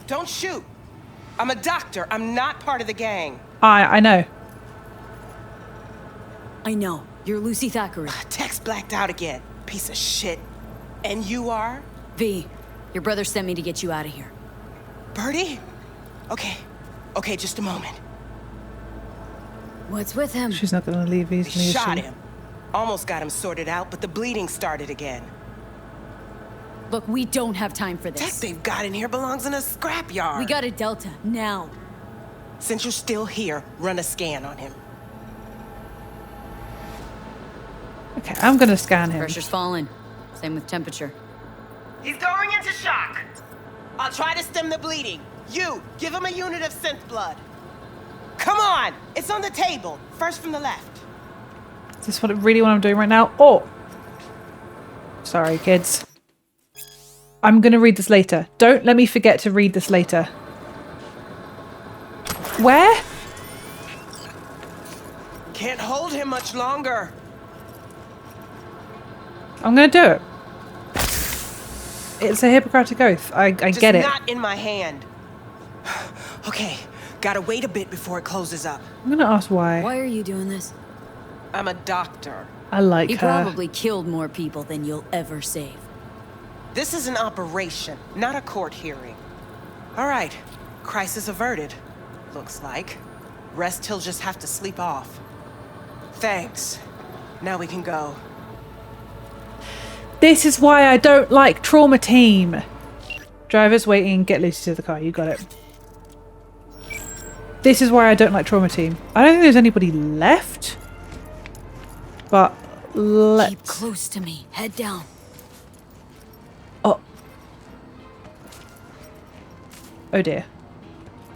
Don't shoot. I'm a doctor. I'm not part of the gang. I know. I know. You're Lucy Thackeray. Text blacked out again. Piece of shit. And you are? V, your brother sent me to get you out of here. Birdie? Okay, just a moment. What's with him? She's not going to leave easily. Shot him. Almost got him sorted out, but the bleeding started again. Look, we don't have time for Tech this. they've got in here belongs in a scrapyard. We got a Delta, now. Since you're still here, run a scan on him. Okay, I'm going to scan him. Pressure's falling. Same with temperature. He's going into shock. I'll try to stem the bleeding. You, give him a unit of synth blood. Come on! It's on the table. First from the left. Is this really what I'm doing right now? Oh! Sorry, kids. I'm going to read this later. Don't let me forget to read this later. Where? Can't hold him much longer. I'm going to do it. It's a Hippocratic Oath. I get it. Not in my hand. Okay, gotta wait a bit before it closes up. I'm going to ask why. Why are you doing this? I'm a doctor. I like He her. probably killed more people than you'll ever save. This is an operation, not a court hearing. All right, crisis averted. Looks like. Rest he'll just have to sleep off. Thanks. Now we can go. This is why I don't like Trauma Team. Drivers waiting, get Lucy to the car. You got it. This is why I don't like Trauma Team. I don't think there's anybody left. But let's... Keep close to me. Head down. Oh. Oh dear.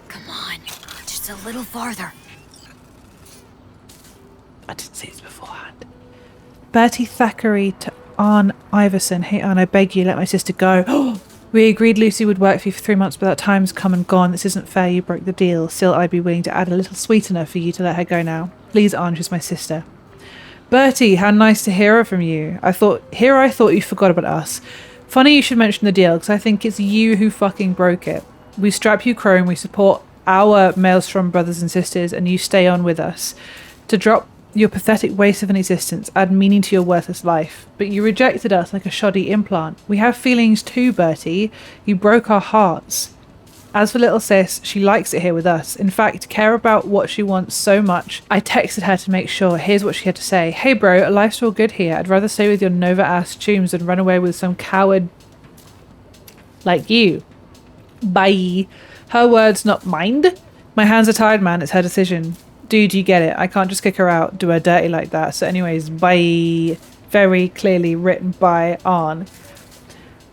Come on. Just a little farther. I didn't see this beforehand. Bertie Thackeray to Arne Iverson. Hey Arne, I beg you, let my sister go. We agreed Lucy would work for you for 3 months, but that time's come and gone. This isn't fair, you broke the deal. Still, I'd be willing to add a little sweetener for you to let her go now. Please, Arne, she's my sister. Bertie, how nice to hear from you. I thought you forgot about us. Funny you should mention the deal, because I think it's you who fucking broke it. We strap you chrome, we support our Maelstrom brothers and sisters, and you stay on with us. To drop your pathetic waste of an existence, add meaning to your worthless life. But you rejected us like a shoddy implant. We have feelings too, Bertie. You broke our hearts. As for little sis, she likes it here with us. In fact, care about what she wants so much. I texted her to make sure. Here's what she had to say. Hey bro, life's all good here. I'd rather stay with your Nova-ass tombs than run away with some coward like you. Bye. Her words, not mine. My hands are tied, man. It's her decision. Dude, you get it. I can't just kick her out, do her dirty like that. So anyways, bye. Very clearly written by Arne.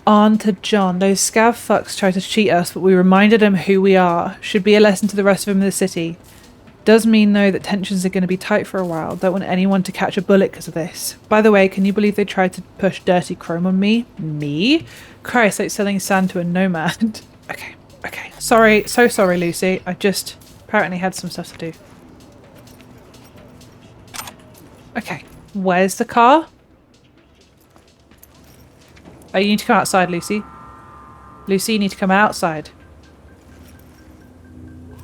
Arne to John. Those scav fucks tried to cheat us, but we reminded them who we are. Should be a lesson to the rest of them in the city. Does mean, though, that tensions are going to be tight for a while. Don't want anyone to catch a bullet because of this. By the way, can you believe they tried to push dirty chrome on me? Me? Christ, like selling sand to a nomad. Okay. Sorry, so sorry, Lucy. I just apparently had some stuff to do. Okay. Where's the car? Oh, you need to come outside, Lucy. Lucy, you need to come outside.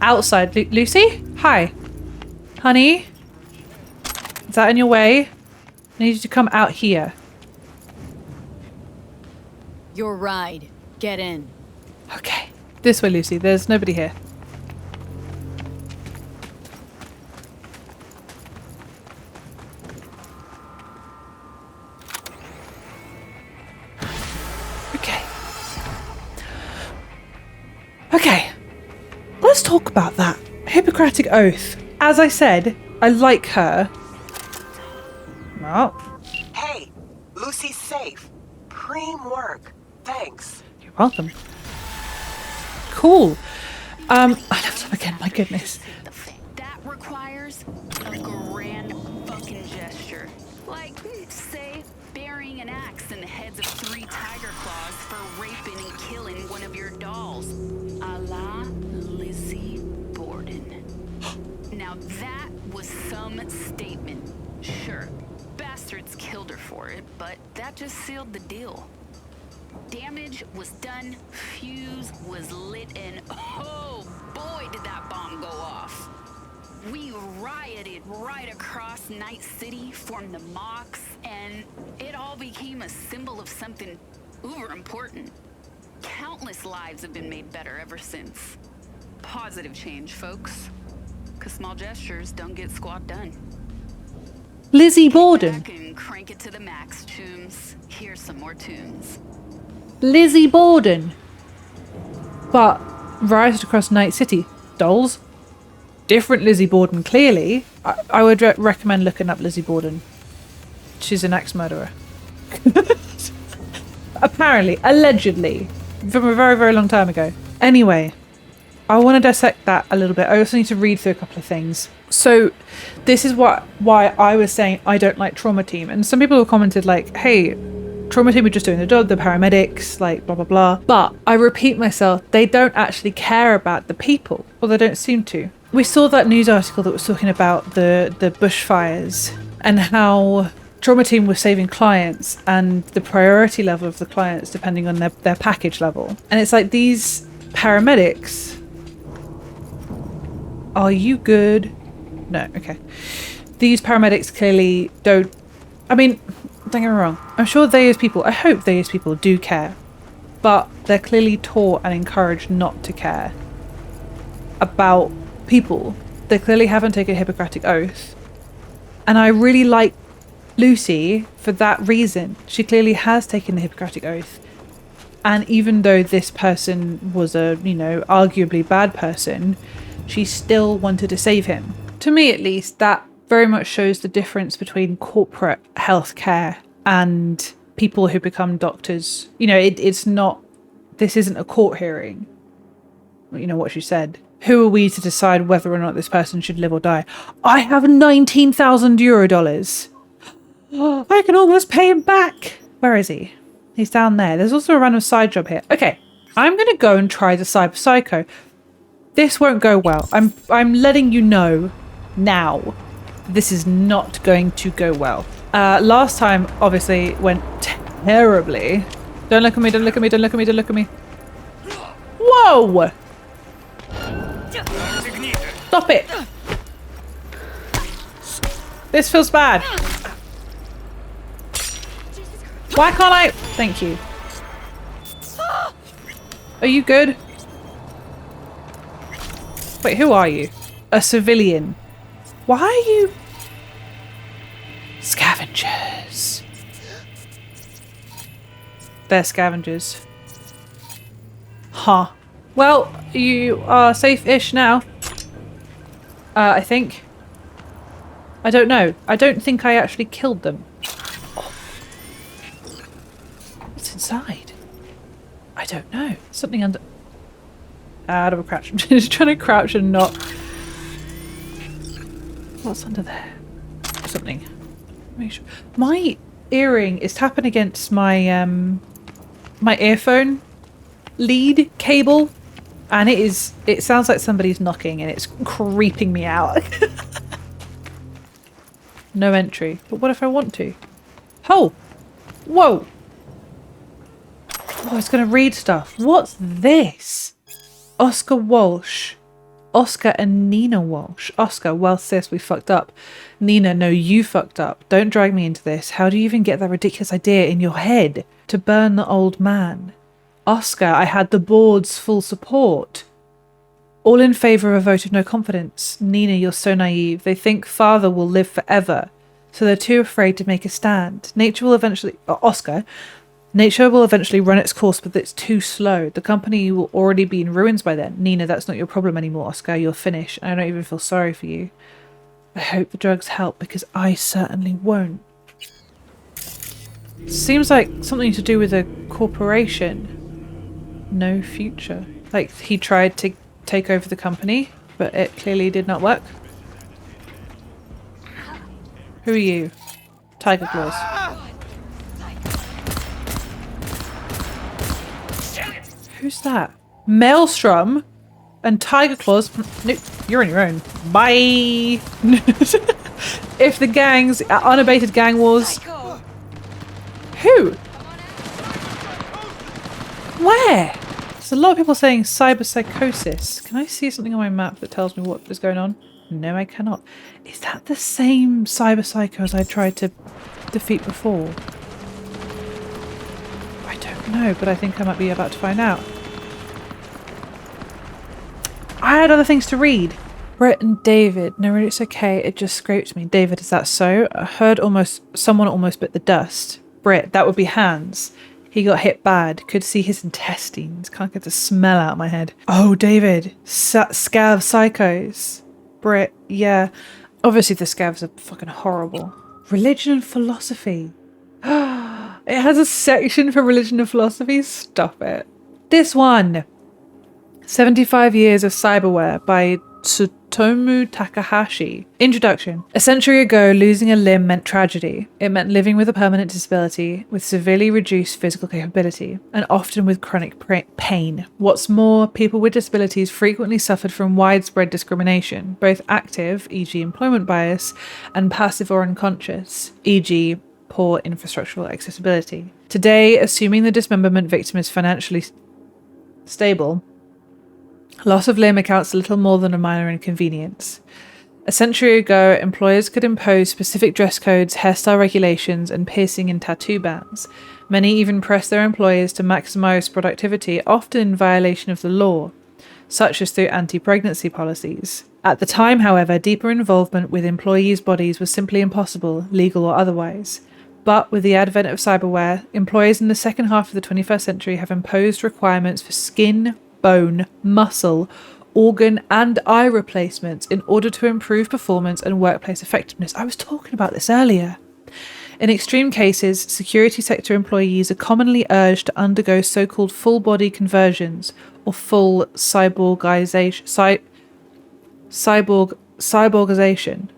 Outside. Lucy? Hi. Honey? Is that in your way? I need you to come out here. Your ride. Get in. Okay. This way, Lucy. There's nobody here. Okay. Okay. Let's talk about that. Hippocratic Oath. As I said, I like her. Well, Hey, Lucy's safe. Preem work. Thanks. you're welcome. Cool. I left up again, my goodness. That requires a grand fucking gesture. Like, say, burying an axe in the heads of 3 tiger claws for raping and killing one of your dolls. A la Lizzie Borden. Now that was some statement. Sure, bastards killed her for it, but that just sealed the deal. Damage was done, fuse was lit, and oh boy did that bomb go off. We rioted right across Night City, formed the mocks, and it all became a symbol of something uber important. Countless lives have been made better ever since. Positive change, folks. 'Cause small gestures don't get squat done. Lizzie Borden. Back and crank it to the max, Tooms. Here's some more tunes. Lizzie Borden. But rioted across Night City. Dolls? Different Lizzie Borden, clearly. I would recommend looking up Lizzie Borden. She's an axe murderer. Apparently, allegedly, from a very, very long time ago. Anyway, I want to dissect that a little bit. I also need to read through a couple of things. So this is why I was saying I don't like Trauma Team. And some people have commented like, hey, Trauma Team are just doing the job, the paramedics, like blah, blah, blah. But I repeat myself, they don't actually care about the people, or they don't seem to. We saw that news article that was talking about the bushfires and how Trauma Team was saving clients and the priority level of the clients depending on their package level. And it's like, these paramedics, are you good? No, okay. These paramedics clearly don't, I mean, don't get me wrong, I'm sure they as people, I hope they as people do care, but they're clearly taught and encouraged not to care about people. They clearly haven't taken a Hippocratic Oath. And I really like Lucy for that reason. She clearly has taken the Hippocratic Oath. And even though this person was a, you know, arguably bad person, she still wanted to save him. To me, at least, that very much shows the difference between corporate healthcare and people who become doctors. You know, it's not, this isn't a court hearing. You know what she said. Who are we to decide whether or not this person should live or die? I have $19,000. I can almost pay him back. Where is he? He's down there. There's also a random side job here. Okay, I'm going to go and try the Cyberpsycho. This won't go well. I'm letting you know now. This is not going to go well. Last time, obviously, went terribly. Don't look at me, don't look at me, don't look at me, don't look at me. Whoa! Stop it! This feels bad. Why can't I? Thank you. Are you good? Wait, who are you? A civilian. Why are you? Scavengers. They're scavengers. Huh. Well, you are safe-ish now. I think. I don't know. I don't think I actually killed them. Oh. What's inside? I don't know. Something under... Out of a crouch. I'm just trying to crouch and not... What's under there? Something. Make sure. My earring is tapping against my my earphone lead cable, and it sounds like somebody's knocking and it's creeping me out. No entry. But what if I want to? Oh! Whoa! Oh, it's going to read stuff. What's this? Oscar Walsh. Oscar and Nina Walsh. Oscar, well sis, we fucked up. Nina, no, you fucked up. Don't drag me into this. How do you even get that ridiculous idea in your head to burn the old man? Oscar, I had the board's full support. All in favour of a vote of no confidence. Nina, you're so naive. They think father will live forever, so they're too afraid to make a stand. Nature will eventually... Oscar... Nature will eventually run its course, but it's too slow. The company will already be in ruins by then. Nina, that's not your problem anymore, Oscar. You're finished. I don't even feel sorry for you. I hope the drugs help, because I certainly won't. Seems like something to do with a corporation. No future. Like, he tried to take over the company, but it clearly did not work. Who are you? Tiger Claws. Who's that? Maelstrom and Tiger Claws. No, you're on your own. Bye. If the gangs, unabated gang wars. Who? Where? There's a lot of people saying cyberpsychosis. Can I see something on my map that tells me what is going on? No, I cannot. Is that the same cyberpsycho as I tried to defeat before? I don't know, but I think I might be about to find out. I had other things to read. Brett and David. No, really, it's okay. It just scraped me. David, is that so? I heard someone almost bit the dust. Brett, that would be Hans. He got hit bad. Could see his intestines. Can't get the smell out of my head. Oh, David. Scav psychos. Brett, yeah. Obviously the scavs are fucking horrible. Religion and philosophy. It has a section for religion and philosophy? Stop it. This one. 75 Years of Cyberware by Tsutomu Takahashi. Introduction. A century ago, losing a limb meant tragedy. It meant living with a permanent disability, with severely reduced physical capability, and often with chronic pain. What's more, people with disabilities frequently suffered from widespread discrimination, both active, e.g. employment bias, and passive or unconscious, e.g. poor infrastructural accessibility. Today, assuming the dismemberment victim is financially stable, loss of limb accounts for little more than a minor inconvenience. A century ago, employers could impose specific dress codes, hairstyle regulations, and piercing and tattoo bans. Many even pressed their employers to maximize productivity, often in violation of the law, such as through anti-pregnancy policies. At the time, however, deeper involvement with employees' bodies was simply impossible, legal or otherwise. But with the advent of cyberware, employers in the second half of the 21st century have imposed requirements for skin, bone, muscle, organ and eye replacements in order to improve performance and workplace effectiveness. I was talking about this earlier. In extreme cases, security sector employees are commonly urged to undergo so-called full-body conversions or full cyborgization. Cyborgization.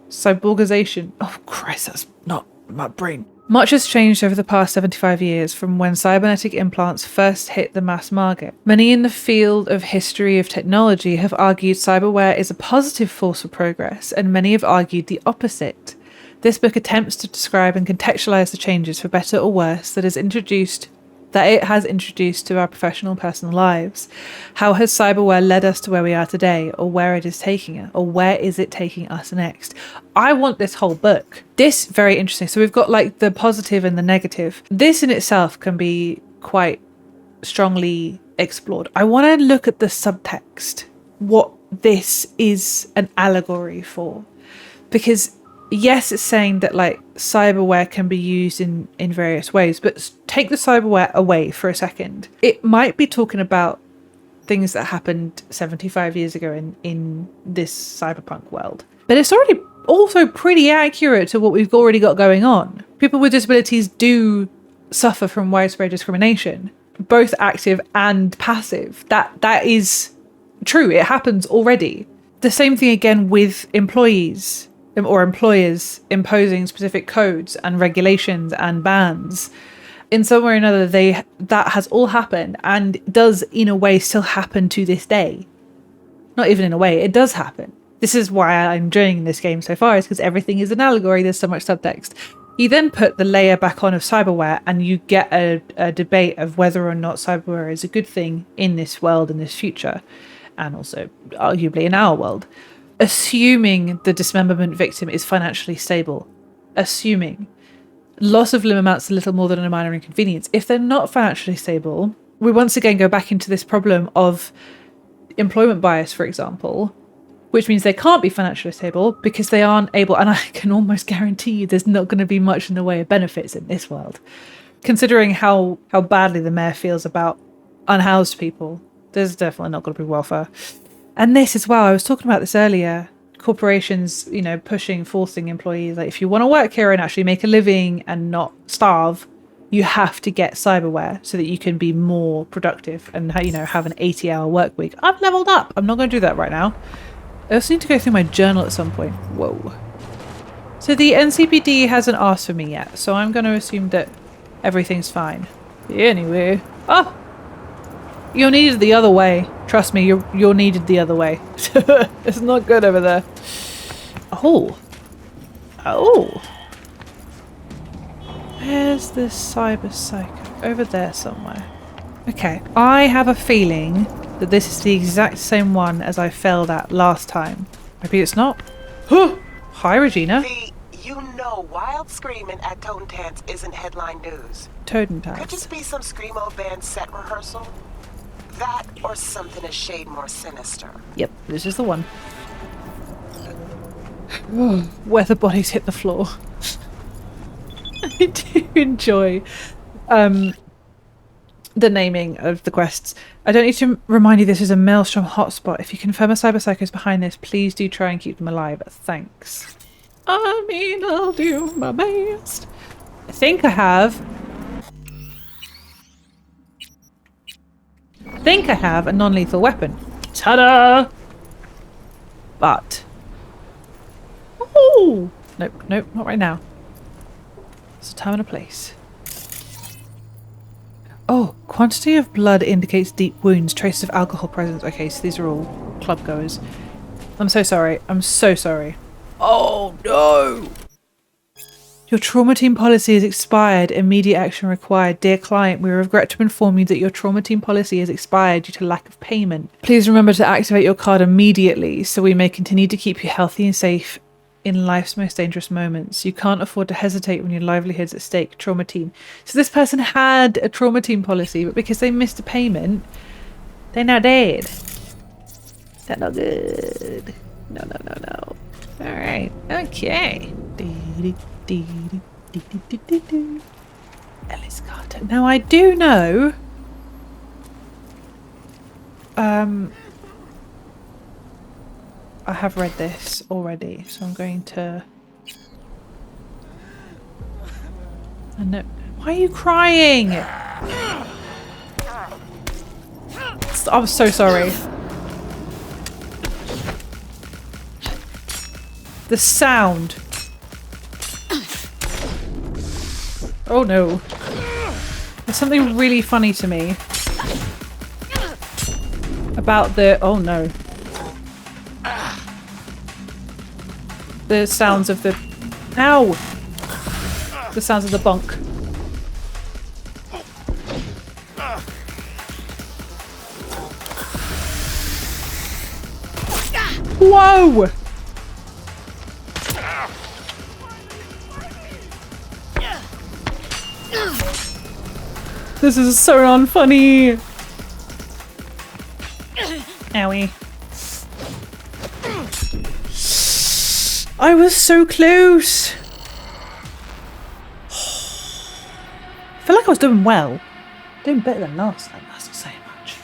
Oh Christ, that's not my brain. Much has changed over the past 75 years from when cybernetic implants first hit the mass market. Many in the field of history of technology have argued cyberware is a positive force for progress, and many have argued the opposite. This book attempts to describe and contextualize the changes, for better or worse, that it has introduced to our professional and personal lives. How has cyberware led us to where we are today, or where it is taking us, or where is it taking us next? I want this whole book. This, very interesting. So we've got like the positive and the negative. This in itself can be quite strongly explored. I want to look at the subtext, what this is an allegory for. Because yes, it's saying that like cyberware can be used in various ways, but take the cyberware away for a second. It might be talking about things that happened 75 years ago in this cyberpunk world. But it's already also pretty accurate to what we've already got going on. People with disabilities do suffer from widespread discrimination, both active and passive. That is true. It happens already. The same thing again with employees or employers imposing specific codes and regulations and bans. In some way or another, that has all happened and does in a way still happen to this day. Not even in a way, it does happen. This is why I'm enjoying this game so far, is because everything is an allegory. There's so much subtext. You then put the layer back on of cyberware and you get a debate of whether or not cyberware is a good thing in this world, in this future, and also arguably in our world. Assuming the dismemberment victim is financially stable. Assuming. Loss of limb amounts to little more than a minor inconvenience. If they're not financially stable, we once again go back into this problem of employment bias, for example, which means they can't be financially stable because they aren't able, and I can almost guarantee you there's not going to be much in the way of benefits in this world. Considering how badly the mayor feels about unhoused people, there's definitely not going to be welfare. And this as well, I was talking about this earlier, corporations, forcing employees, like, if you want to work here and actually make a living and not starve, you have to get cyberware so that you can be more productive and, have an 80-hour work week. I've leveled up. I'm not going to do that right now. I also need to go through my journal at some point. Whoa. So the NCPD hasn't asked for me yet, so I'm going to assume that everything's fine. Anyway. Oh! You're needed the other way. Trust me, you're needed the other way. It's not good over there. Oh. Oh. Where's the Cyberpsycho? Over there somewhere. Okay. I have a feeling that this is the exact same one as I failed at last time. Maybe it's not. Hi, Regina. Wild screaming at Totentanz isn't headline news. Totentanz. Could just be some screamo band set rehearsal. That or something a shade more sinister. Yep, this is the one. Where the bodies hit the floor. I do enjoy the naming of the quests. I don't need to remind you this is a Maelstrom hotspot. If you confirm a Cyberpsycho is behind this, please do try and keep them alive. Thanks. I mean, I'll do my best. I think I have a non-lethal weapon. Ta-da! But... oh! Nope, not right now. It's a time and a place. Oh, quantity of blood indicates deep wounds, traces of alcohol presence. Okay, so these are all club goers. I'm so sorry. I'm so sorry. Oh no! Your trauma team policy is expired. Immediate action required. Dear client, we regret to inform you that your trauma team policy has expired due to lack of payment. Please remember to activate your card immediately so we may continue to keep you healthy and safe in life's most dangerous moments. You can't afford to hesitate when your livelihood's at stake. Trauma team. So this person had a trauma team policy, but because they missed a payment, they're now dead. That's not good. No. Alright, okay. Ellis Carter. Now I do know I have read this already, so I'm going to... No. Why are you crying? I'm so sorry. The sound. Oh no. There's something really funny to me about the... oh no. The sounds of the... ow! The sounds of the bunk. Whoa! This is so unfunny. Owie. I was so close. I feel like I was doing well. Doing better than last time. That's not saying much.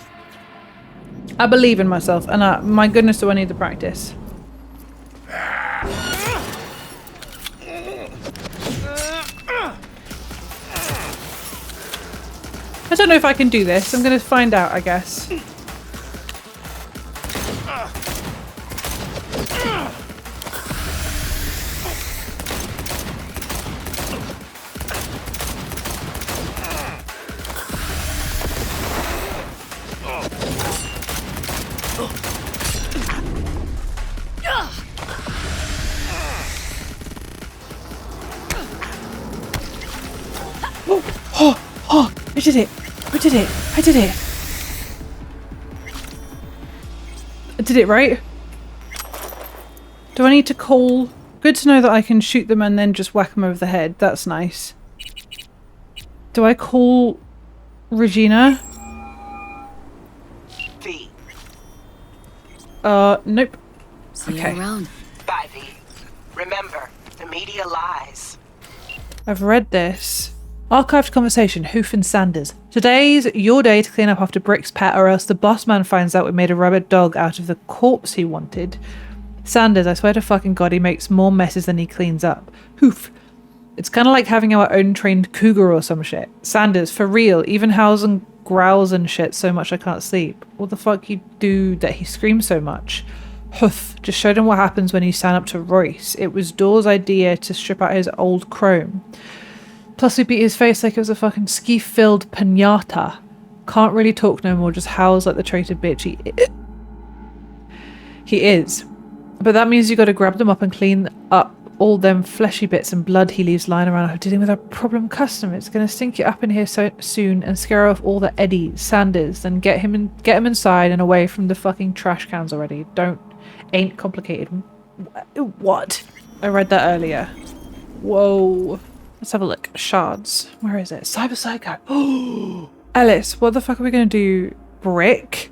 I believe in myself, and my goodness, do I need the practice. I don't know if I can do this. I'm going to find out, I guess. did it. I did it. I did it. I did it, right? Do I need to call? Good to know that I can shoot them and then just whack them over the head. That's nice. Do I call Regina? V. Nope. See Okay. you around. Bye, V. Remember, the media lies. I've read this. Archived conversation, Hoof and Sanders. Today's your day to clean up after Brick's pet, or else the boss man finds out we made a rabid dog out of the corpse he wanted. Sanders, I swear to fucking God, he makes more messes than he cleans up. Hoof. It's kind of like having our own trained cougar or some shit. Sanders, for real, even howls and growls and shit so much I can't sleep. What the fuck you do that he screams so much? Hoof, just showed him what happens when you stand up to Royce. It was Door's idea to strip out his old chrome. Plus we beat his face like it was a fucking ski-filled pinata. Can't really talk no more, just howls like the traitor bitch he is. But that means you gotta grab them up and clean up all them fleshy bits and blood he leaves lying around dealing with our problem customer. It's gonna stink it up in here so soon and scare off all the Eddies, Sanders, then get him inside and away from the fucking trash cans already. Ain't complicated. What? I read that earlier. Whoa. Let's have a look. Shards. Where is it? Cyberpsycho. Oh, Ellis, what the fuck are we gonna do? Brick?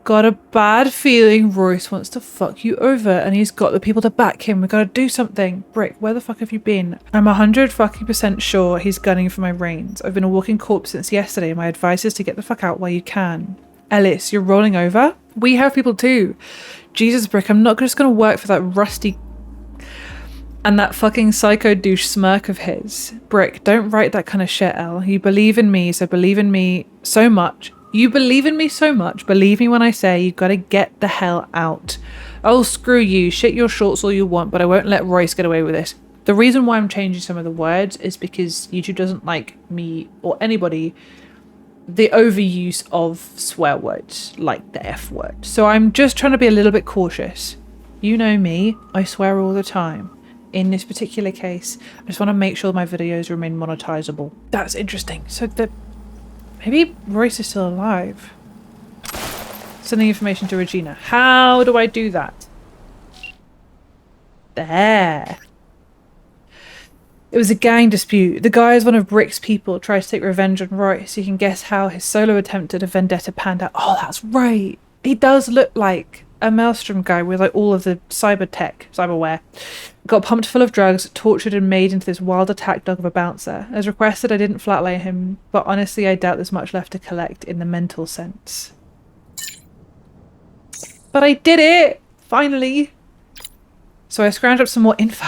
Got a bad feeling Royce wants to fuck you over and he's got the people to back him. We gotta do something. Brick, where the fuck have you been? I'm 100% sure he's gunning for my reins. I've been a walking corpse since yesterday. My advice is to get the fuck out while you can. Ellis, you're rolling over? We have people too. Jesus, Brick, I'm not just gonna work for that rusty and that fucking psycho douche smirk of his. Brick, don't write that kind of shit, El. You believe in me, so believe in me so much. You believe in me so much, believe me when I say you gotta get the hell out. Oh, screw you, shit your shorts all you want, but I won't let Royce get away with it. The reason why I'm changing some of the words is because YouTube doesn't like me or anybody the overuse of swear words, like the F word. So I'm just trying to be a little bit cautious. You know me, I swear all the time. In this particular case, I just want to make sure my videos remain monetizable. That's interesting. So maybe Royce is still alive. Sending information to Regina. How do I do that? There. It was a gang dispute. The guy is one of Brick's people, tries to take revenge on Royce. You can guess how his solo attempt at a vendetta panned out. Oh, that's right. He does look like a Maelstrom guy with like all of the cyberware. Got pumped full of drugs, tortured and made into this wild attack dog of a bouncer. As requested, I didn't flatlay him, but honestly I doubt there's much left to collect in the mental sense. But I did it! Finally! So I scrounged up some more info.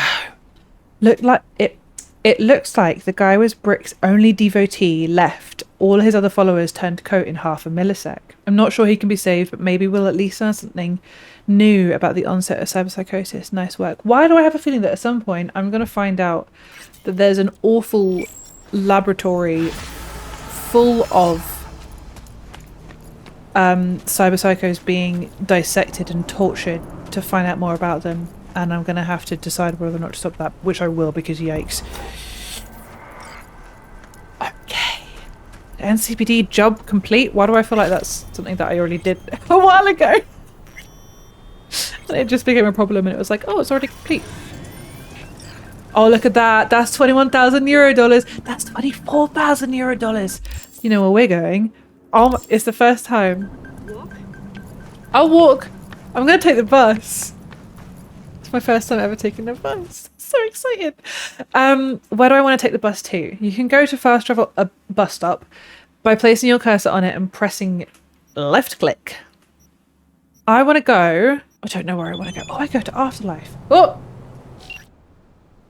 It looks like the guy was Brick's only devotee left. All his other followers turned coat in half a millisec. I'm not sure he can be saved, but maybe we'll at least learn something new about the onset of cyberpsychosis. Nice work. Why do I have a feeling that at some point I'm going to find out that there's an awful laboratory full of cyberpsychos being dissected and tortured to find out more about them, and I'm going to have to decide whether or not to stop that, which I will, because yikes. Okay. NCPD job complete? Why do I feel like that's something that I already did a while ago? And it just became a problem and it was like, oh, it's already complete. Oh, look at that. That's 21,000 euro dollars. That's 24,000 euro dollars. You know where we're going? Oh, it's the first time. Walk? I'll walk. I'm going to take the bus. It's my first time ever taking the bus. So excited. Where do I want to take the bus to? You can go to fast travel a bus stop by placing your cursor on it and pressing left click. I want to go... I don't know where I want to go. Oh, I go to Afterlife. Oh!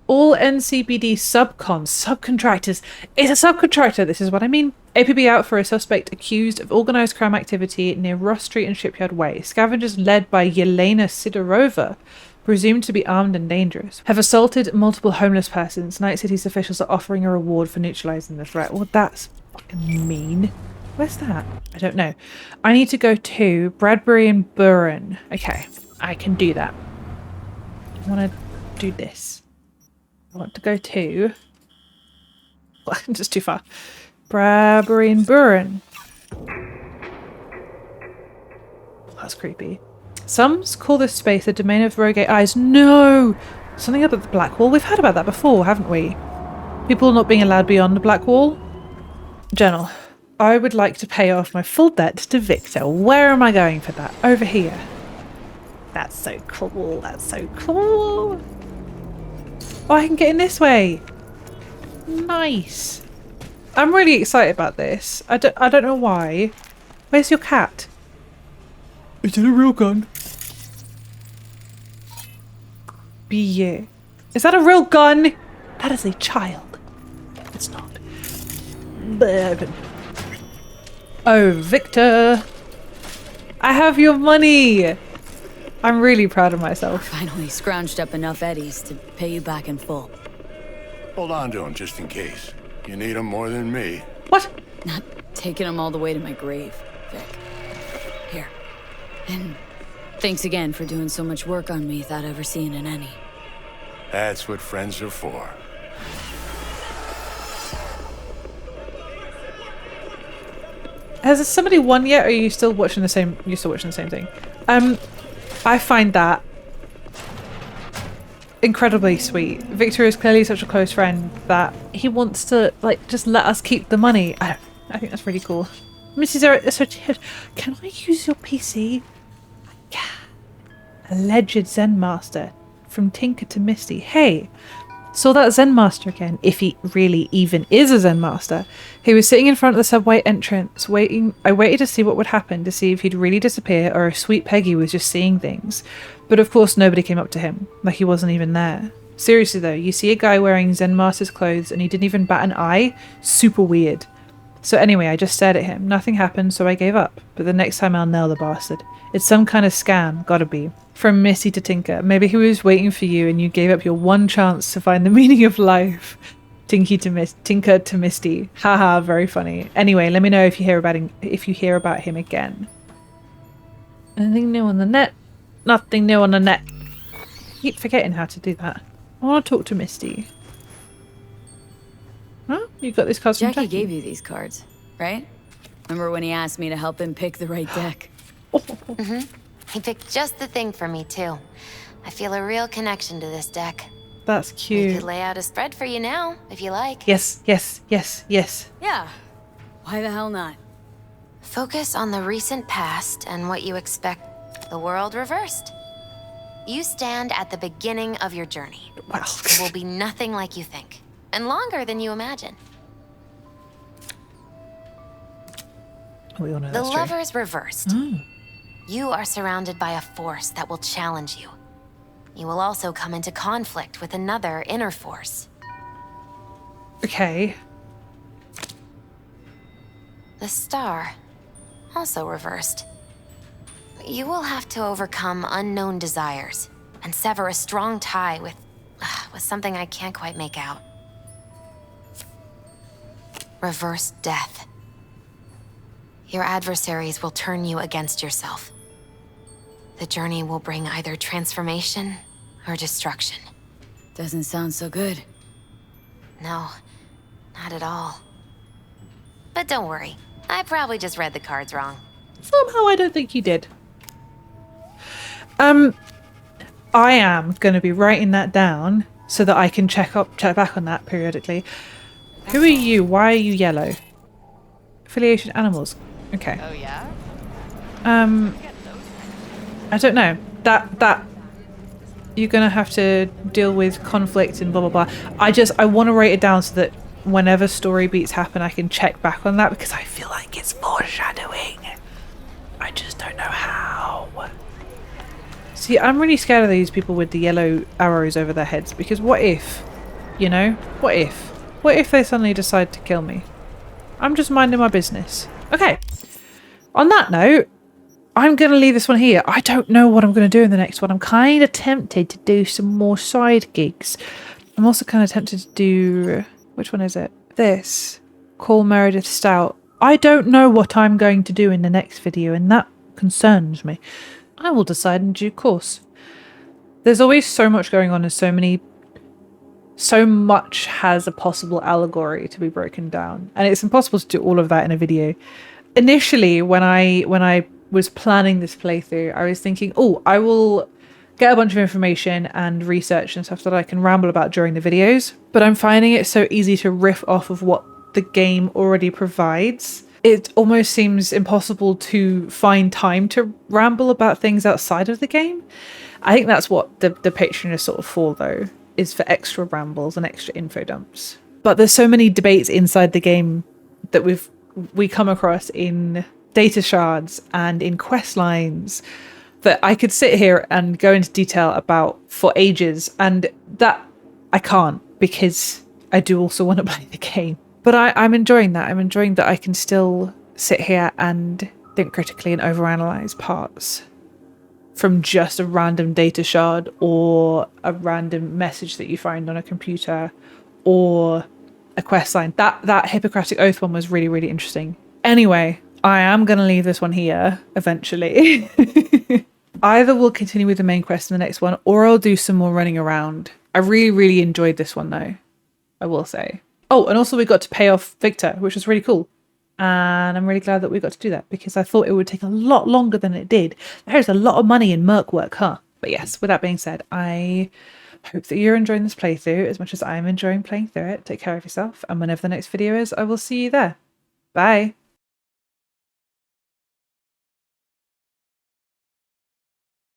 All NCPD subcontractors. It's a subcontractor. This is what I mean. APB out for a suspect accused of organised crime activity near Ross Street and Shipyard Way. Scavengers led by Yelena Sidorova, presumed to be armed and dangerous, have assaulted multiple homeless persons. Night City's officials are offering a reward for neutralising the threat. Well, that's fucking mean. Where's that? I don't know. I need to go to Bradbury and Burren. Okay, I can do that. I want to do this. I want to go to... Well, just too far. Brabbery and Buren. That's creepy. Some call this space the domain of rogue eyes. No! Something about the Black Wall. We've heard about that before, haven't we? People not being allowed beyond the Black Wall. Journal. I would like to pay off my full debt to Victor. Where am I going for that? Over here. That's so cool. That's so cool. Oh, I can get in this way. Nice. I'm really excited about this. I don't know why. Where's your cat? Is it a real gun? Yeah. Is that a real gun? That is a child. It's not. But... Oh, Victor. I have your money. I'm really proud of myself. Finally scrounged up enough eddies to pay you back in full. Hold on to them just in case. You need them more than me. What? Not taking them all the way to my grave, Vic. Here. And thanks again for doing so much work on me without ever seeing an any. That's what friends are for. Has somebody won yet, or are you still watching the same? You're still watching the same thing. I find that incredibly sweet. Victor is clearly such a close friend that he wants to like just let us keep the money. I think that's really cool. Mrs. Eric, can I use your PC? Yeah. Alleged Zen Master from Tinker to Misty. Hey. Saw that Zen Master again, if he really even is a Zen Master. He was sitting in front of the subway entrance, waiting. I waited to see what would happen, to see if he'd really disappear or if Sweet Peggy was just seeing things. But of course nobody came up to him, like he wasn't even there. Seriously though, you see a guy wearing Zen Master's clothes and he didn't even bat an eye? Super weird. So anyway, I just stared at him. Nothing happened, so I gave up. But the next time I'll nail the bastard. It's some kind of scam, gotta be. From Misty to Tinker. Maybe he was waiting for you and you gave up your one chance to find the meaning of life. Tinker to Misty. Haha, very funny. Anyway, let me know if you hear about him again. Anything new on the net? Nothing new on the net. I keep forgetting how to do that. I want to talk to Misty. Huh? You got this card from Jackie gave you these cards, right? Remember when he asked me to help him pick the right deck? Mm-hmm. He picked just the thing for me, too. I feel a real connection to this deck. That's cute. We could lay out a spread for you now, if you like. Yes, yes, yes, yes. Yeah. Why the hell not? Focus on the recent past and what you expect the world reversed. You stand at the beginning of your journey. Wow. It will be nothing like you think, and longer than you imagine. We all know The that's true. Lover's reversed. Mm. You are surrounded by a force that will challenge you. You will also come into conflict with another inner force. Okay. The Star, also reversed. You will have to overcome unknown desires and sever a strong tie with something I can't quite make out. Reversed death. Your adversaries will turn you against yourself. The journey will bring either transformation or destruction. Doesn't sound so good. No, not at all. But don't worry, I probably just read the cards wrong. Somehow I don't think you did. I am going to be writing that down so that I can check back on that periodically. Who are you? Why are you yellow? Affiliation animals. Okay. Oh yeah? I don't know. That you're gonna have to deal with conflict and blah blah blah. I want to write it down so that whenever story beats happen I can check back on that, because I feel like it's foreshadowing. I just don't know how. See, I'm really scared of these people with the yellow arrows over their heads, because what if, you know, what if they suddenly decide to kill me? I'm just minding my business. Okay. On that note, I'm going to leave this one here. I don't know what I'm going to do in the next one. I'm kind of tempted to do some more side gigs. I'm also kind of tempted to do... Which one is it? This. Call Meredith Stout. I don't know what I'm going to do in the next video, and that concerns me. I will decide in due course. There's always so much going on and so many So much has a possible allegory to be broken down, and it's impossible to do all of that in a video. Initially, when I was planning this playthrough, I was thinking, oh, I will get a bunch of information and research and stuff that I can ramble about during the videos, but I'm finding it so easy to riff off of what the game already provides. It almost seems impossible to find time to ramble about things outside of the game. I think that's what the Patreon is sort of for, though, is for extra rambles and extra info dumps. But there's so many debates inside the game that we come across in data shards and in quest lines that I could sit here and go into detail about for ages, and that I can't, because I do also want to play the game. But I'm enjoying that. I'm enjoying that I can still sit here and think critically and overanalyze parts from just a random data shard or a random message that you find on a computer or a quest line. That Hippocratic Oath one was really, really interesting. Anyway, I am going to leave this one here eventually. Either we'll continue with the main quest in the next one, or I'll do some more running around. I really, really enjoyed this one, though, I will say. Oh, and also we got to pay off Victor, which was really cool. And I'm really glad that we got to do that, because I thought it would take a lot longer than it did. There's a lot of money in merc work, huh? But yes, with that being said, I hope that you're enjoying this playthrough as much as I'm enjoying playing through it. Take care of yourself, and whenever the next video is, I will see you there. Bye.